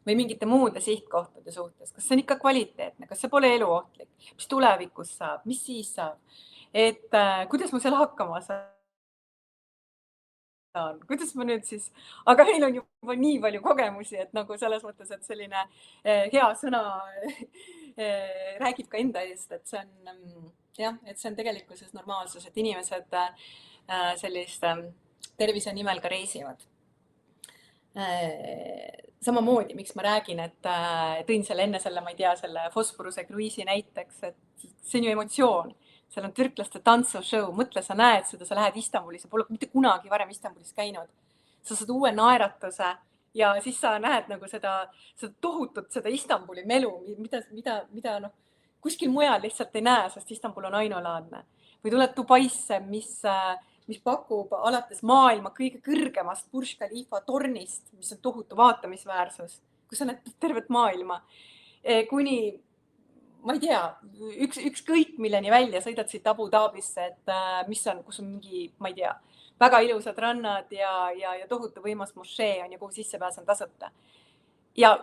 Või mingite muude sihtkohtade suhtes, kas see on ikka kvaliteetne, kas see pole eluohtlik, mis tulevikus saab, mis siis saab, et kuidas ma seal hakkama saan, kuidas ma nüüd siis, aga meil on juba nii palju kogemusi, et nagu selles mõttes, et selline hea sõna räägib ka enda eest, et see on, jah, et see on tegelikkuses normaalsus, et inimesed sellist tervise nimel ka reisivad. Samamoodi, miks ma räägin, et tõin selle enne selle, ma ei tea, selle fosforuse kruiisi näiteks, et see on ju emotsioon. Seal on türklaste tantsushow, mõtle, sa näed seda, sa lähed Istanbulis, sa pole mitte kunagi varem Istanbulis käinud. Sa saad uue naeratuse ja siis sa näed nagu seda tohutut, seda Istanbuli melu, mida kuskil mujal lihtsalt ei näe, sest Istanbul on ainulaadne. Või tuled Dubaisse, mis pakub alates maailma kõige kõrgemast Burj Khalifa tornist, mis on tohutu vaatamisväärsus, kus sa näed tervet maailma, kuni, ma ei tea, ükskõik milleni välja, sõidad siit Abu Dhabisse, et kus on mingi, ma ei tea, väga ilusad rannad ja tohutu võimas mošee on ja kuhu sissepääs on tasuta. Ja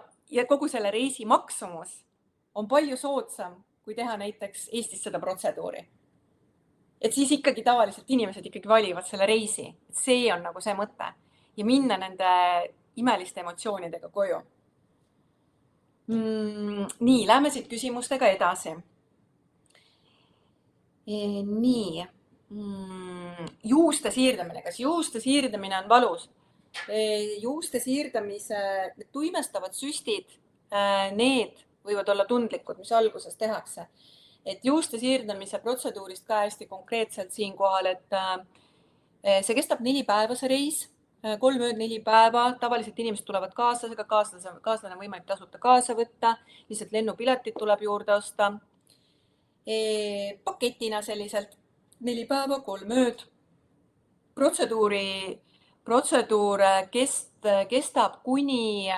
kogu selle reisi maksumus on palju soodsam, kui teha näiteks Eestis seda protseduuri. et siis ikkagi tavaliselt inimesed ikkagi valivad selle reisi. See on nagu see mõte ja minna nende imeliste emotsioonidega koju. Nii, lähme siit küsimustega edasi. Nii, juuste siirdamine. Kas juuste siirdamine on valus? Juuste siirdamise tuimestavad süstid, need võivad olla tundlikud, mis alguses tehakse. Et juuste siirdamise protseduurist ka hästi konkreetselt siinkohal, et see kestab 4 päeva see reis, 3 ööd, 4 päeva. Tavaliselt inimesed tulevad kaaslasega, kaaslane on võimalik tasuta kaasa võtta, lihtsalt lennupiletid tuleb juurde osta. Paketina selliselt 4 päeva, 3 ööd. Protseduur kestab kuni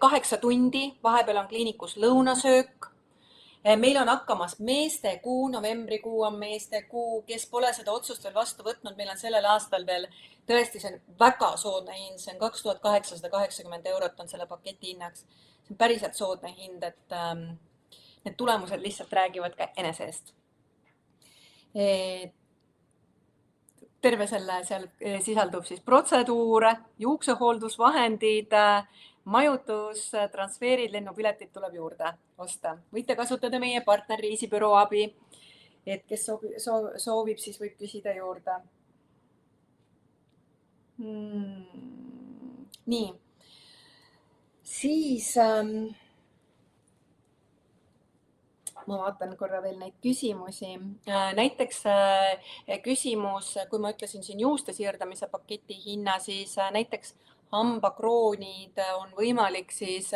8 tundi, vahepeal on kliinikus lõunasöök. Meil on hakkamas meestekuu, novembrikuu on meestekuu, kes pole seda otsust veel vastu võtnud, meil on sellel aastal veel tõesti see on väga soodne hind, see on 2880 eurot on selle paketi hinnaks. See on päriselt soodne hind, et need tulemused lihtsalt räägivad ka enese eest. Terve selle seal sisaldub siis protseduure, juuksehooldusvahendid, majutus, transferid, lennupiletid tuleb juurde osta. Võite kasutada meie partner reisibüroo abi, et kes soovib, siis võib küsida juurde. Nii, siis ma vaatan korra veel neid küsimusi. Näiteks küsimus, kui ma ütlesin siin juuste siirdamise paketi hinna, siis näiteks hambakroonid on võimalik siis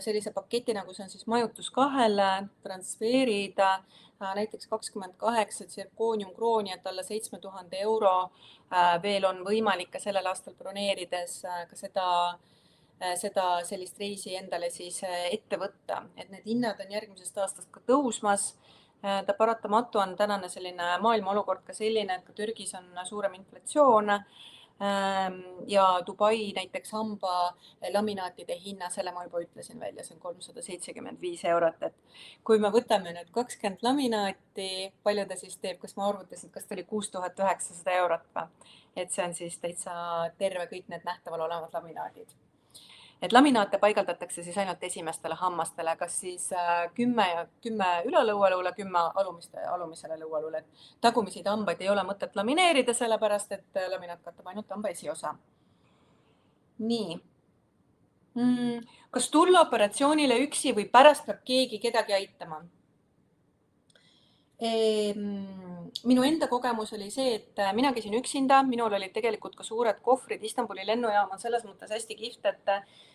sellise paketi, nagu see on siis majutus 2 transferida, näiteks 28 tsirkooniumkrooni, et alla 7000 euro veel on võimalik ka sellel aastal broneerides ka seda sellist reisi endale siis ette võtta, et need hinnad on järgmisest aastast ka tõusmas. Ta paratamatu on tänane selline maailma olukord ka selline, et ka Türgis on suurem inflatsioon ja Dubai näiteks hambalaminaatide hinna, selle ma juba ütlesin välja, see on 375 eurot, et kui me võtame nüüd 20 laminaati, palju ta siis teeb, kas ma arvutasin, kas ta oli 6900 eurot või? Et see on siis täitsa terve kõik need nähtaval olevad laminaadid. Et laminaate paigaldatakse siis ainult esimestele hammastele, kas siis 10 ülalõualule, 10 alumisele lõualule. Tagumiseid hambaid ei ole mõtet lamineerida, sellepärast et laminaat katab ainult hamba esiosa. Nii. Kas tulla operatsioonile üksi või pärast peab keegi kedagi aitama? Minu enda kogemus oli see, et mina käisin üksinda, minul olid tegelikult ka suured kohvrid, Istanbuli lennujaam on selles mõttes hästi kihvt, et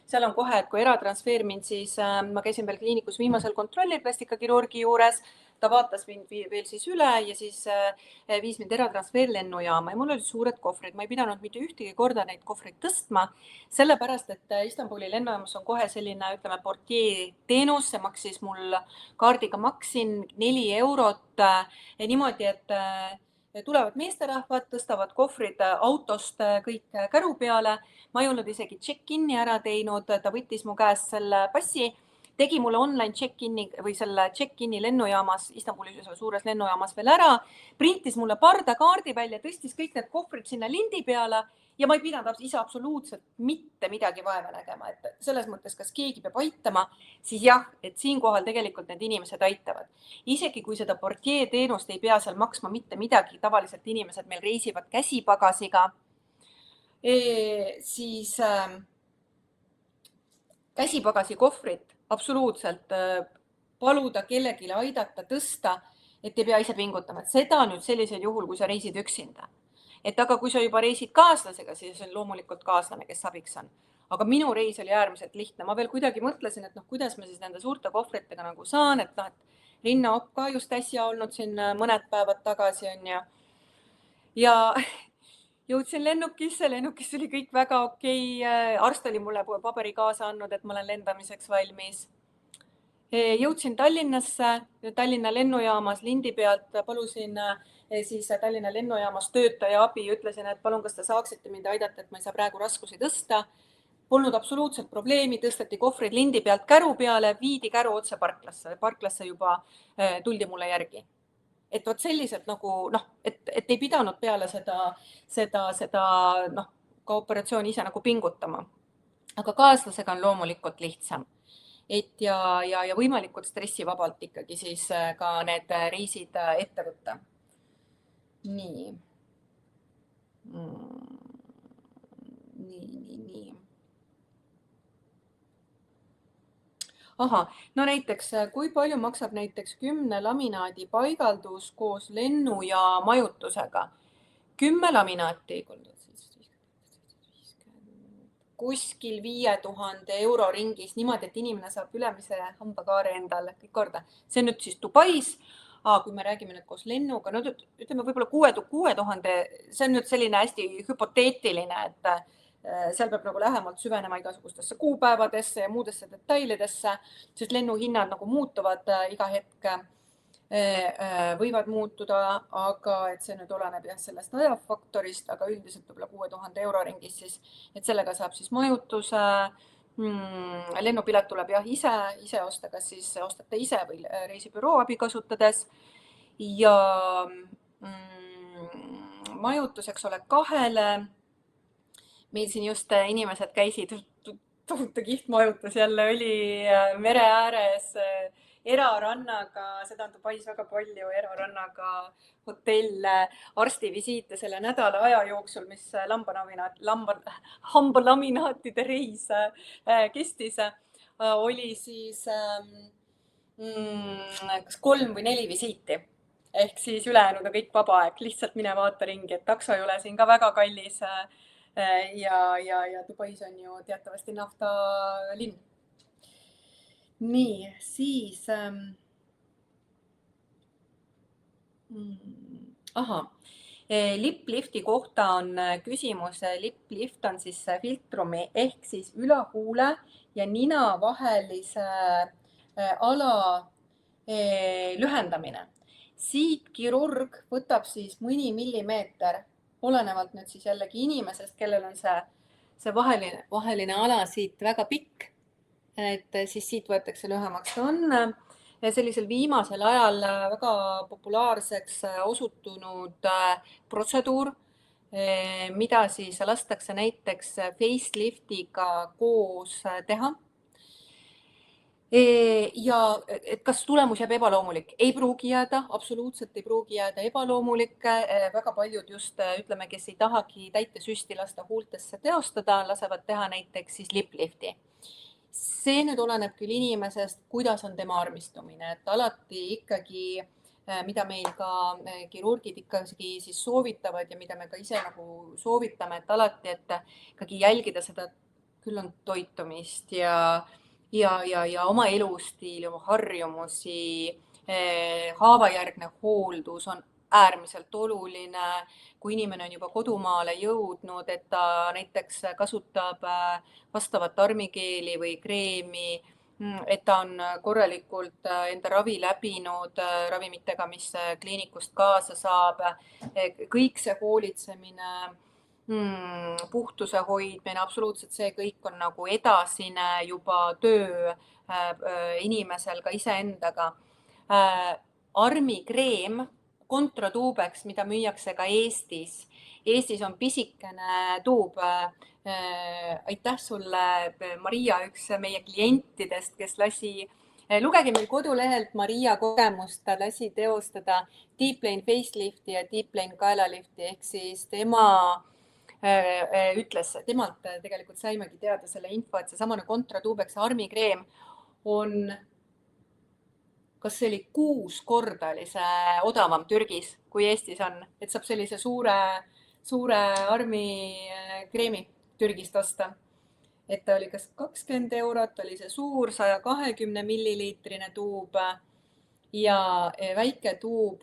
seal on kohe, et kui eratransfer mind, siis ma käisin veel kliinikus viimasel kontrollil plastikakirurgi juures, ta vaatas mind veel siis üle ja siis viis mind eratransfer lennujaama ja mul olid suured kohvrid, ma ei pidanud mitte ühtegi korda neid kohvreid tõstma, sellepärast, et Istanbuli lennujaamas on kohe selline, ütleme, portier teenus, see maksis mul kaardiga maksin 4 eurot niimoodi, et tulevad meesterahvad, tõstavad kohvrid autost kõik käru peale. Ma ei olnud isegi check-in'i ära teinud, ta võttis mu käest selle passi, tegi mulle online check-in'i või selle check-in'i lennujaamas, Istanbulis suures lennujaamas veel ära, printis mulle pardakaardi välja, tõstis kõik need kohvrid sinna lindi peale ja ma ei pidanud ise absoluutselt mitte midagi vaeva nägema, et selles mõttes, kas keegi peab aitama, siis jah, et siinkohal tegelikult need inimesed aitavad. Isegi kui seda portier teenust ei pea seal maksma mitte midagi, tavaliselt inimesed meil reisivad käsipagasiga, siis käsipagasi kohvrit absoluutselt paluda kellelegi aidata, tõsta, et ei pea ise pingutama. Et seda nüüd sellisel juhul, kui sa reisid üksinda. Et aga kui sa juba reisid kaaslasega, siis on loomulikult kaaslane, kes abiks on. Aga minu reis oli äärmiselt lihtne. Ma veel kuidagi mõtlesin, et kuidas ma siis nende suurte kohvritega nagu saan, et Rinna Opp ka just äsja olnud siin mõned päevad tagasi on ja jõudsin lennukisse oli kõik väga okei. Arst oli mulle paberi kaasa andnud, et ma olen lendamiseks valmis. Jõudsin Tallinnasse, Tallinna lennujaamas lindi pealt, palusin siis Tallinna lennujaamas töötaja abi, ütlesin, et palun, kas te saaksite mind aidata, et ma ei saa praegu raskusi tõsta. polnud absoluutselt probleemi, tõsteti kohvrid lindi pealt käru peale, viidi käru otse parklasse juba tuldi mulle järgi. Et vot selliselt nagu et ei pidanud peale seda ka operatsiooni ise nagu pingutama. Aga kaaslasega on loomulikult lihtsam. Ja võimalikult stressivabalt ikkagi siis ka need reisid ette võtta. Nii. Nii. Aha, no näiteks, kui palju maksab näiteks 10 laminaadi paigaldus koos lennu ja majutusega? 10 laminaati, kuskil 5000 euro ringis, niimoodi, et inimene saab ülemise hambakaare endale kõik korda. See on nüüd siis Dubais, kui me räägime nüüd koos lennuga, no ütleme võib-olla 6000, see on nüüd selline hästi hüpoteetiline, et seal peab nagu lähemalt süvenema igasugustesse kuupäevadesse ja muudesse detailidesse, sest lennuhinnad nagu muutuvad iga hetk, võivad muutuda, aga et see nüüd oleneb jah sellest ajafaktorist, aga üldiselt võib-olla 6000 euro ringis siis, et sellega saab siis majutuse, lennupilet tuleb jah ise osta, kas siis ostate ise või reisibüroo abi kasutades ja majutus, eks ole, 2. Meil siin just inimesed käisid, tohutu kihvt majutus jälle oli mere ääres erarannaga, seda on Dubais väga palju, erarannaga hotell, arstivisiite selle nädala aja jooksul, mis hambalaminaatide reis kestis, oli siis kas 3 või 4 visiiti. Ehk siis ülejäänud on kõik vaba aeg, lihtsalt mine vaata ringi, et takso ei ole siin ka väga kallis ja Dubais on ju teatavasti naftalinn. Nii, siis lipplifti kohta on küsimus. Lipplift on siis filtrumi ehk siis ülahuule ja nina vahelise ala lühendamine. Siit kirurg võtab siis mõni millimeeter, olenevalt nüüd siis jällegi inimesest, kellel on see vaheline ala siit väga pikk. Et siis siit võetakse lühemaks. On sellisel viimasel ajal väga populaarseks osutunud protseduur, mida siis lastakse näiteks faceliftiga koos teha. Ja et kas tulemus jääb ebaloomulik? Ei pruugi jääda, absoluutselt ei pruugi jääda ebaloomulik. Väga paljud just, ütleme, kes ei tahagi täitesüsti lasta huultesse teostada, lasevad teha näiteks siis lipplifti. See nüüd oleneb küll inimesest, kuidas on tema armistumine, et alati ikkagi, mida meil ka kirurgid ikkagi siis soovitavad ja mida me ka ise nagu soovitame, et alati, et ikkagi jälgida seda, küll on toitumist ja oma elustiili, oma harjumusi, haavajärgne hooldus on äärmiselt oluline, kui inimene on juba kodumaale jõudnud, et ta näiteks kasutab vastavat armikeeli või kreemi, et ta on korralikult enda ravi läbinud ravimitega, mis kliinikust kaasa saab. Kõik see hoolitsemine, puhtuse hoidmine, absoluutselt see kõik on nagu edasine juba töö inimesel ka iseendaga. Armikreem kontratuubeks, mida müüakse ka Eestis. Eestis on pisikene tuub. Aitäh sulle, Maria, üks meie klientidest, kes lugege meil kodulehelt Maria kogemust, ta lasi teostada Deep Lane facelifti ja Deep Lane kaelalifti, ehk siis tema ütles, temalt tegelikult saimegi teada selle info, et see samane kontratuubeks armikreem on, kas see oli 6 korda oli see odavam Türgis kui Eestis on, et saab sellise suure armikreemi Türgist osta. Et ta oli kas 20 eurot, oli see suur 120 milliliitrine tuub ja väike tuub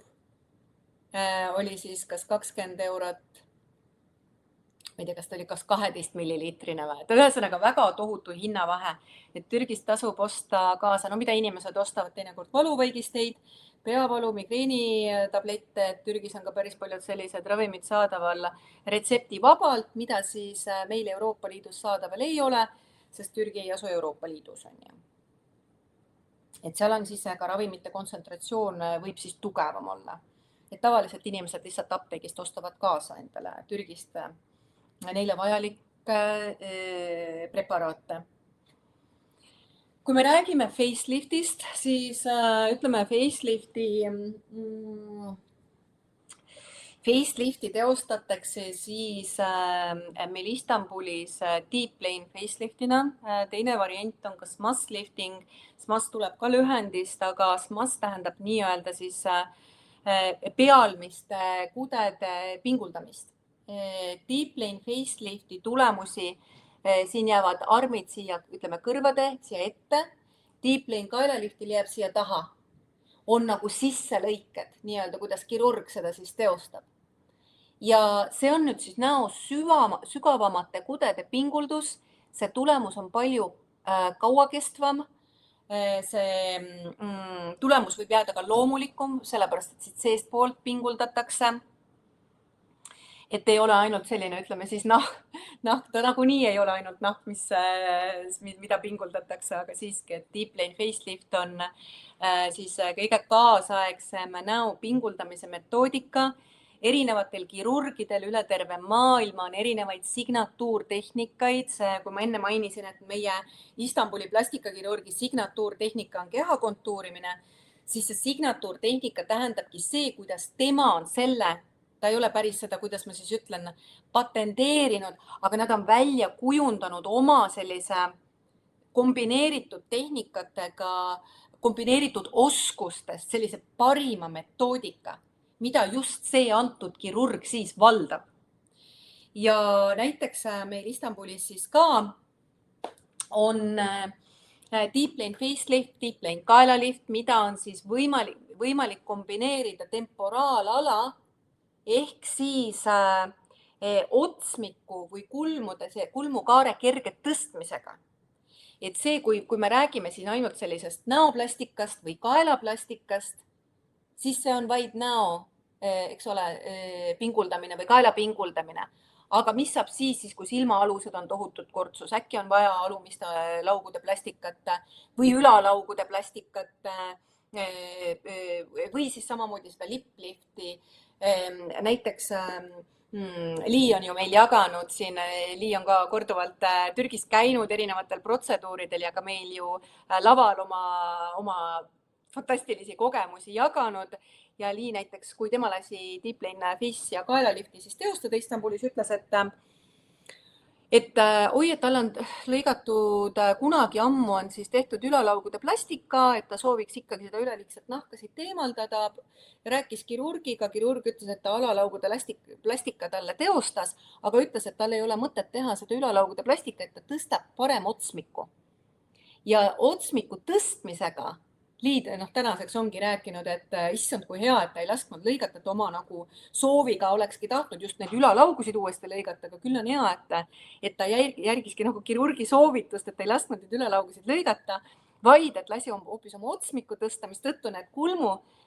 oli siis kas 20 eurot, ma ei tea, kas ta oli kas 12 milliliitrine või. Ühesõnaga väga tohutu hinnavahe, et Türgist tasub osta kaasa, no mida inimesed ostavad teinekord valuvõigisteid, peavalu, migreeni tablette, et Türgis on ka päris paljud sellised ravimid saadaval retseptivabalt, mida siis meil Euroopa Liidus saadaval ei ole, sest Türgi ei asu Euroopa Liidus, on ju. Et seal on siis ka ravimite kontsentratsioon võib siis tugevam olla. Et tavaliselt inimesed lihtsalt apteegist ostavad kaasa endale Türgist neile vajalikke preparaate. Kui me räägime faceliftist, siis ütleme facelifti teostatakse siis meil Istanbulis deep lane faceliftina. Teine variant on ka SMAS lifting. SMAS tuleb ka lühendist, aga SMAS tähendab nii-öelda siis pealmiste kudede pinguldamist. Deep lane facelifti tulemusi siin jäävad armid siia, ütleme kõrvade siia ette. Deep lane kaelaliftil jääb siia taha. On nagu sisselõiked, nii-öelda kuidas kirurg seda siis teostab. Ja see on nüüd siis näo sügavamate kudede pinguldus. See tulemus on palju kauakestvam. See tulemus võib jääda ka loomulikum, sellepärast et siit seest poolt pinguldatakse. Et ei ole ainult selline, ütleme siis nahk, ta nagunii ei ole ainult nahk, mida pinguldatakse, aga siiski, et deep lane facelift on siis kõige kaasaegsem näo pinguldamise metoodika. Erinevatel kirurgidel üle terve maailma on erinevaid signatuurtehnikaid. Kui ma enne mainisin, et meie Istanbuli plastikakirurgi signatuurtehnika on keha kontuurimine, siis see signatuurtehnika tähendabki see, kuidas tema on selle, ta ei ole päris seda, kuidas ma siis ütlen, patenteerinud, aga nad on välja kujundanud oma sellise kombineeritud tehnikatega, kombineeritud oskustest, sellise parima metoodika, mida just see antud kirurg siis valdab. Ja näiteks meil Istanbulis siis ka on deep lane facelift, deep lane kaelalift, mida on siis võimalik kombineerida temporaalala ehk siis otsmiku või kulmukaare kerge tõstmisega. Et see, kui me räägime siin ainult sellisest näoplastikast või kaelaplastikast, siis see on vaid näo, eks ole, pinguldamine või kaela pinguldamine. Aga mis saab siis, kui silmaalused on tohutult kortsus? Äkki on vaja alumiste laugude plastikat või ülalaugude plastikat või siis samamoodi seda liplifti. Näiteks Lii on ju meil jaganud siin, Lii on ka korduvalt Türgis käinud erinevatel protseduuridel ja ka meil ju laval oma fantastilisi kogemusi jaganud. Ja Lii näiteks, kui tema lasi deep lane face ja kaelalifti siis teostada Istanbulis, ütles, et tal on lõigatud kunagi ammu on siis tehtud ülalaugude plastika, et ta sooviks ikkagi seda üleliigset nahka siit eemaldada. Rääkis kirurgiga, kirurg ütles, et ta alalaugude plastika talle teostas, aga ütles, et tal ei ole mõtet teha seda ülalaugude plastika, et ta tõstab parem otsmiku. Ja otsmiku tõstmisega Liid tänaseks ongi rääkinud, et issand, kui hea, et ta ei lasknud lõigata, et oma nagu sooviga olekski tahtnud just neid ülalaugusid uuesti lõigata, aga küll on hea, et ta järgiski nagu kirurgi soovitust, et ei lasknud neid ülalaugusid lõigata, vaid et lasi hoopis oma otsmiku tõsta, mis tõttu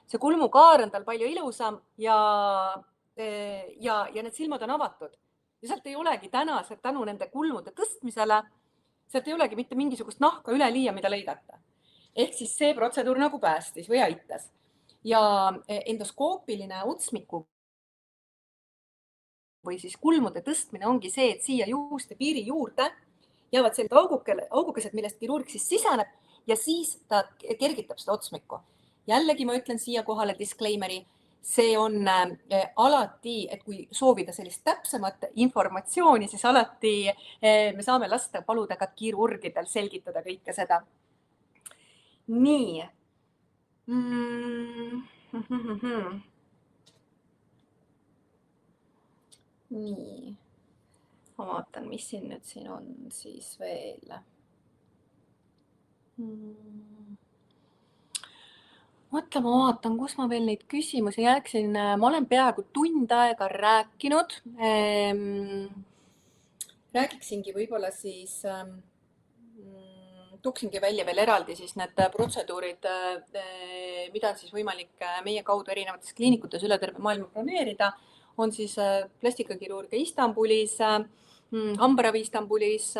see kulmukaar on tal palju ilusam ja need silmad on avatud. Ja sealt ei olegi tänu nende kulmude tõstmisele, sealt ei olegi mitte mingisugust nahka üle liia, mida lõigata. Ehk siis see protseduur nagu päästis või aitas. Ja endoskoopiline otsmiku või siis kulmude tõstmine ongi see, et siia juuste piiri juurde jäävad sellised augukesed, millest kirurg siis siseneb ja siis ta kergitab seda otsmikku. Jällegi ma ütlen siia kohale disclaimeri, see on alati, et kui soovida sellist täpsemat informatsiooni, siis alati me saame lasta paluda ka kirurgidel selgitada kõike seda. Nii. Nii. Ma vaatan, mis siin nüüd siin on siis veel. Ma vaatan, kus ma veel neid küsimusi jääksin. Ma olen peaaegu tund aega rääkinud. Räägiksingi võib-olla siis tooksingi välja veel eraldi siis need protseduurid, mida on siis võimalik meie kaudu erinevates kliinikutes üle terve maailma broneerida, on siis plastikakirurgia Istanbulis, hambaravi Istanbulis,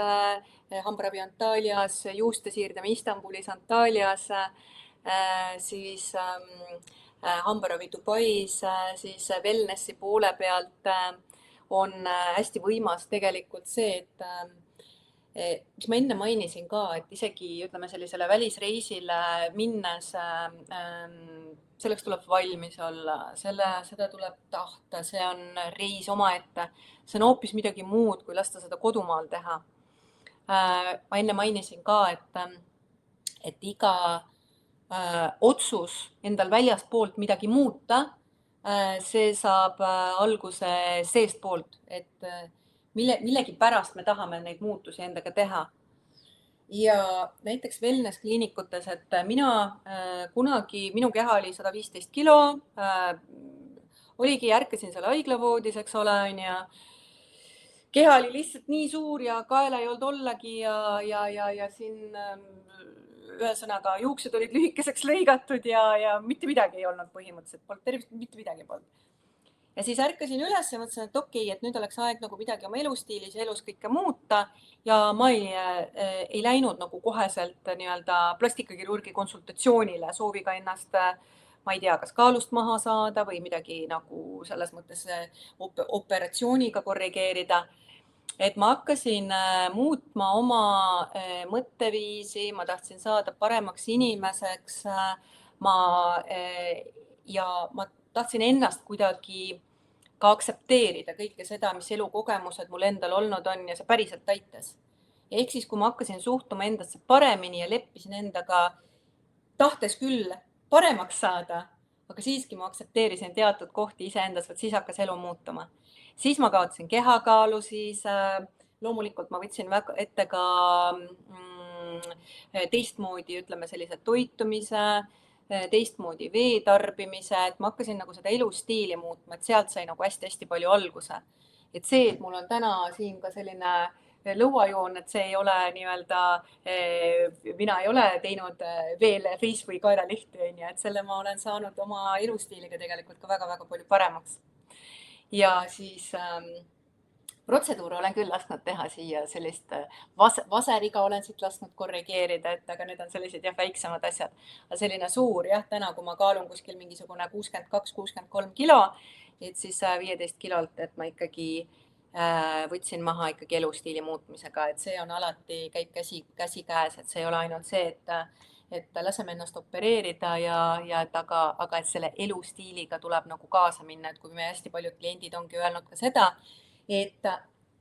hambaravi Antalyas, juuste siirdame Istanbulis, Antalyas, siis hambaravi Dubais, siis wellnessi poole pealt on hästi võimas tegelikult see, et mis ma enne mainisin ka, et isegi ütleme sellisele välisreisile minnes selleks tuleb valmis olla, seda tuleb tahta, see on reis omaette, see on hoopis midagi muud, kui lasta seda kodumaal teha. Ma enne mainisin ka, et iga otsus endal väljastpoolt midagi muuta, see saab alguse seestpoolt, et millegi pärast me tahame neid muutusi endaga teha. Ja näiteks wellness kliinikutes, et mina kunagi, minu keha oli 115 kilo, oligi, ärkasin seal haiglavoodis, eks ole, ja keha oli lihtsalt nii suur ja kaela ei olnud ollagi ja siin ühesõnaga juuksed olid lühikeseks lõigatud ja mitte midagi ei olnud põhimõtteliselt, polnud tervist, mitte midagi polnud. Ja siis ärkasin üles ja mõtlesin, et okei, et nüüd oleks aeg nagu midagi oma elustiilis ja elus kõike muuta ja ma ei läinud nagu koheselt nii-öelda plastikakirurgi konsultatsioonile sooviga ennast, ma ei tea, kas kaalust maha saada või midagi nagu selles mõttes operatsiooniga korrigeerida. Et ma hakkasin muutma oma mõtteviisi, ma tahtsin saada paremaks inimeseks, ma tahtsin ennast kuidagi ka aktsepteerida kõike seda, mis elukogemused mul endal olnud on ja see päriselt aitas. Ehk siis, kui ma hakkasin suhtuma endasse paremini ja leppisin endaga, tahtes küll paremaks saada, aga siiski ma aktsepteerisin teatud kohti iseendas, siis hakkas elu muutuma. Siis ma kaotasin kehakaalu, siis loomulikult ma võtsin ette ka teistmoodi, ütleme sellised toitumise, teistmoodi vee tarbimise, et ma hakkasin nagu seda elustiili muutma, et sealt sai nagu hästi-hästi palju alguse. Et see, et mul on täna siin ka selline lõuajoon, et see ei ole nii-öelda, mina ei ole teinud veel riis- või kaeralihti, et selle ma olen saanud oma elustiiliga tegelikult ka väga-väga palju paremaks. Ja siis protseduure olen küll lasknud teha siia, sellist vaseriga olen siit lasknud korrigeerida, et aga need on sellised väiksemad asjad. Aga selline suur, täna, kui ma kaalun kuskil mingisugune 62-63 kilo, et siis 15 kilolt, et ma ikkagi võtsin maha ikkagi elustiili muutmisega, et see on alati, käib käsi käes, et see ei ole ainult see, et laseme ennast opereerida ja et aga et selle elustiiliga tuleb nagu kaasa minna, et kui me hästi paljud kliendid ongi öelnud ka seda, et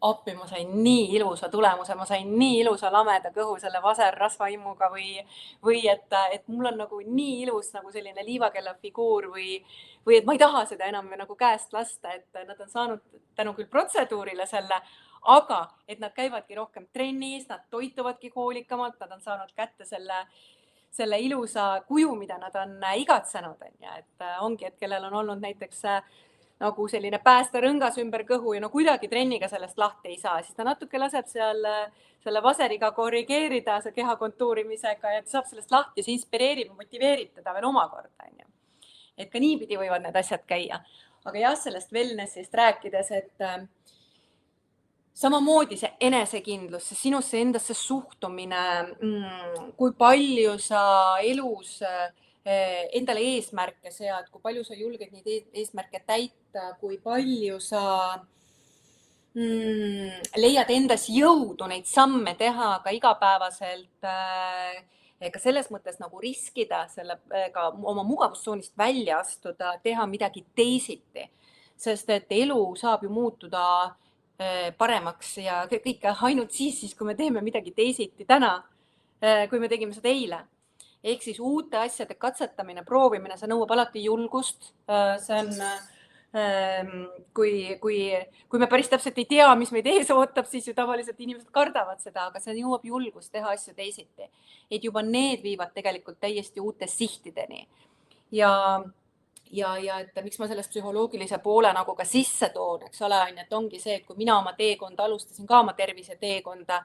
appi ma sain nii ilusa tulemuse, ma sain nii ilusa lameda kõhu selle vaserrasvaimmuga või et mul on nagu nii ilus nagu selline liivakella figuur või et ma ei taha seda enam nagu käest lasta, et nad on saanud tänu küll protseduurile selle, aga et nad käivadki rohkem trennis, nad toituvadki hoolikamalt, nad on saanud kätte selle ilusa kuju, mida nad on igatsenud, et ongi, et kellel on olnud näiteks nagu selline päästerõngas ümber kõhu ja no kuidagi trenniga sellest lahti ei saa, siis ta natuke laseb seal selle vaseriga korrigeerida see keha kontuurimisega ja ta saab sellest lahti, see inspireerib, motiveerib teda veel omakorda. Et ka niipidi võivad need asjad käia. Aga sellest wellnessist rääkides, et samamoodi see enesekindlus, see sinusse endasse suhtumine, kui palju sa elus endale eesmärke sead, kui palju sa julged neid eesmärke täita, kui palju sa leiad endas jõudu neid samme teha ka igapäevaselt, ka selles mõttes nagu riskida, ka oma mugavustsoonist välja astuda, teha midagi teisiti, sest et elu saab ju muutuda paremaks ja kõike ainult siis, kui me teeme midagi teisiti täna, kui me tegime seda eile. Ehk siis uute asjade katsetamine, proovimine, see nõuab alati julgust. See on, kui me päris täpselt ei tea, mis meid ees ootab, siis ju tavaliselt inimesed kardavad seda, aga see nõuab julgust teha asju teisiti. Et juba need viivad tegelikult täiesti uute sihtideni. Ja et miks ma sellest psühholoogilise poole nagu ka sisse toon, eks ole, et ongi see, et kui mina oma teekonda alustasin ka oma tervise teekonda,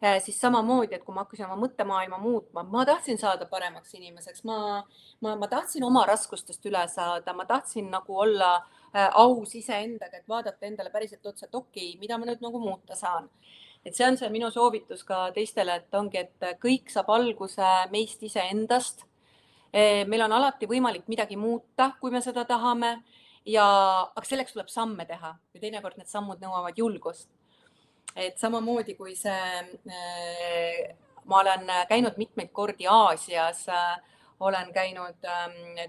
siis samamoodi, et kui ma hakkasin oma mõttemaailma muutma, ma tahtsin saada paremaks inimeseks, ma tahtsin oma raskustest üle saada, ma tahtsin nagu olla aus iseendaga, et vaadata endale päriselt otsa, et okei, mida ma nüüd nagu muuta saan. Et see on see minu soovitus ka teistele, et ongi, et kõik saab alguse meist iseendast. Meil on alati võimalik midagi muuta, kui me seda tahame, aga selleks tuleb samme teha ja teinekord need sammud nõuavad julgust. Et samamoodi kui ma olen käinud mitmeid kordi Aasias, olen käinud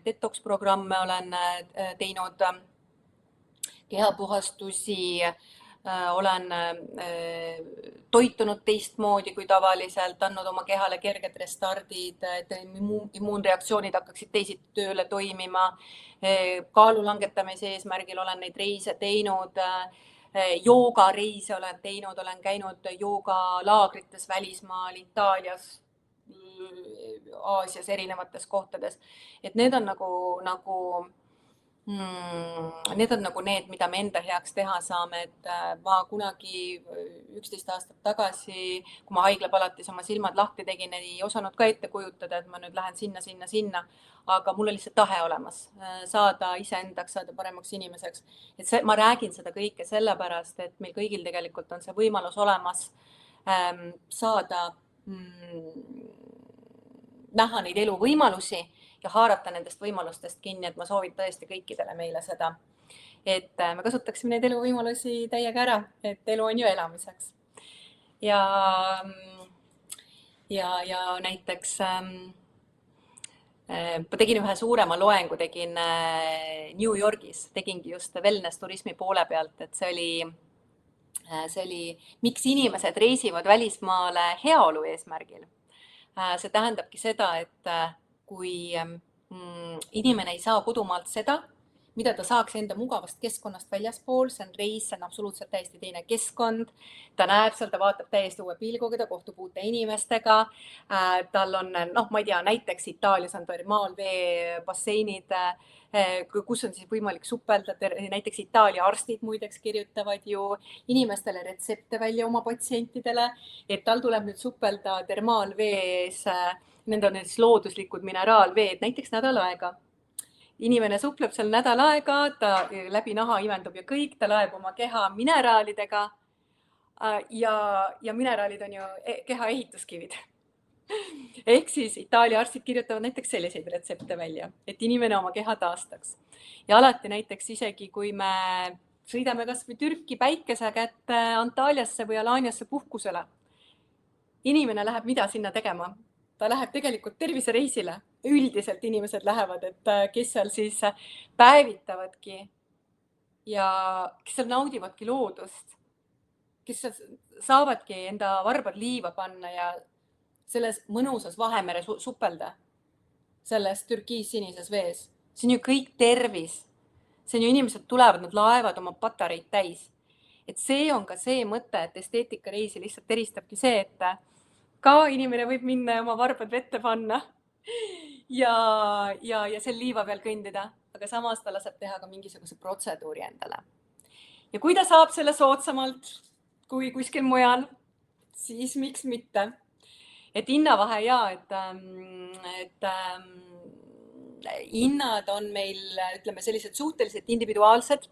detox-programme, olen teinud kehapuhastusi, olen toitunud teistmoodi kui tavaliselt, andnud oma kehale kerged restardid, et immuunreaktsioonid hakkaksid teisiti tööle toimima. Kaalu langetamise eesmärgil olen neid reise teinud, joogareise olen teinud, olen käinud joogalaagrites välismaal, Itaalias, Aasias, erinevates kohtades. Et need on need on need, mida me enda heaks teha saame, et ma kunagi 11 aastat tagasi, kui ma haiglapalatis oma silmad lahti tegin, ei osanud ka ette kujutada, et ma nüüd lähen sinna, aga mul oli see tahe olemas, saada iseendaks, saada paremaks inimeseks. Et ma räägin seda kõike sellepärast, et meil kõigil tegelikult on see võimalus olemas saada, näha neid eluvõimalusi ja haarata nendest võimalustest kinni, et ma soovin tõesti kõikidele meile seda, et me kasutaksime neid eluvõimalusi täiega ära, et elu on ju elamiseks. Ja näiteks ma tegin ühe suurema loengu, tegin New Yorgis, tegingi just wellness turismi poole pealt, et see oli, miks inimesed reisivad välismaale heaolu eesmärgil. See tähendabki seda, et kui inimene ei saa kodumaalt seda, mida ta saaks enda mugavast keskkonnast väljaspool, see on reis, see on absoluutselt täiesti teine keskkond, ta näeb seal, ta vaatab täiesti uue pilguga, ta kohtub uute inimestega, tal on, ma ei tea, näiteks Itaalias on termaalvee basseinid, kus on siis võimalik supelda, näiteks Itaalia arstid muideks kirjutavad ju inimestele retsepte välja oma patsientidele, et tal tuleb nüüd supelda termaalvees, need on siis looduslikud mineraalveed, näiteks nädal aega. Inimene supleb seal nädal aega, ta läbi naha imendub ja kõik, ta laeb oma keha mineraalidega ja mineraalid on ju keha ehituskivid. Ehk siis Itaalia arstid kirjutavad näiteks selliseid retsepte välja, et inimene oma keha taastaks. Ja alati näiteks isegi, kui me sõidame kas või Türki päikese kätte Antaaliasse või Alaaniasse puhkusele, inimene läheb mida sinna tegema? Ta läheb tegelikult tervisereisile. Üldiselt inimesed lähevad, et kes seal siis päevitavadki ja kes seal naudivadki loodust, kes saavadki enda varbad liiva panna ja selles mõnusas Vahemere supelda, selles türkiis-sinises vees. See on ju kõik tervis. See on ju inimesed tulevad, nad laevad oma patareid täis. Et see on ka see mõte, et esteetikareisi lihtsalt eristabki see, et ka inimene võib minna ja oma varbad vette panna ja seal liiva peal kõndida, aga samas ta laseb teha ka mingisuguse protseduuri endale. Ja kui ta saab selle soodsamalt kui kuskil mujal, siis miks mitte? Et hinnavahe et hinnad on meil, ütleme, sellised suhteliselt individuaalsed.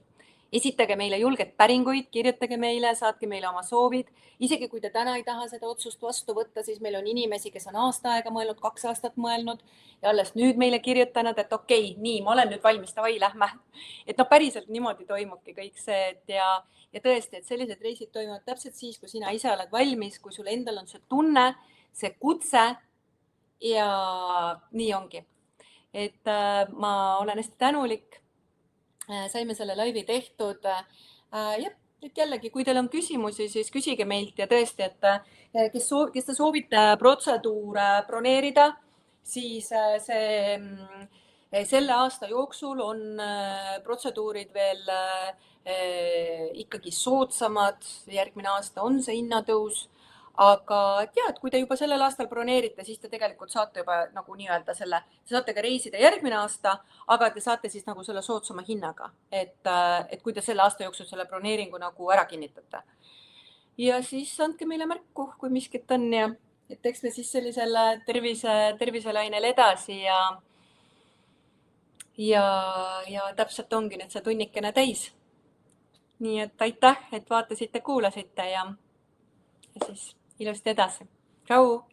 Esitage meile julged päringuid, kirjutage meile, saatke meile oma soovid. Isegi kui te täna ei taha seda otsust vastu võtta, siis meil on inimesi, kes on aasta aega mõelnud, 2 aastat mõelnud ja alles nüüd meile kirjutanud, et okei, nii, ma olen nüüd valmis, davai, lähme. Et päriselt niimoodi toimubki kõik see, ja tõesti, et sellised reisid toimuvad täpselt siis, kui sina ise oled valmis, kui sul endal on see tunne, see kutse ja nii ongi. Et ma olen hästi tänulik. Saime selle laivi tehtud. Et jällegi, kui teil on küsimusi, siis küsige meilt ja tõesti, et kes te soovite protseduure broneerida, siis selle aasta jooksul on protseduurid veel ikkagi soodsamad. Järgmine aasta on see hinnatõus. Aga et kui te juba sellel aastal broneerite, siis te tegelikult saate juba nagu nii-öelda te saate ka reisida järgmine aasta, aga te saate siis nagu selle soodsama hinnaga, et kui te selle aasta jooksul selle broneeringu nagu ära kinnitate. ja siis andke meile märku, kui miskit on ja et eks me siis sellisele terviselainel edasi ja, ja täpselt ongi nüüd see tunnikene täis. Nii et aitäh, et vaatasite, kuulasite ja siis ilusti edasi. Tšau!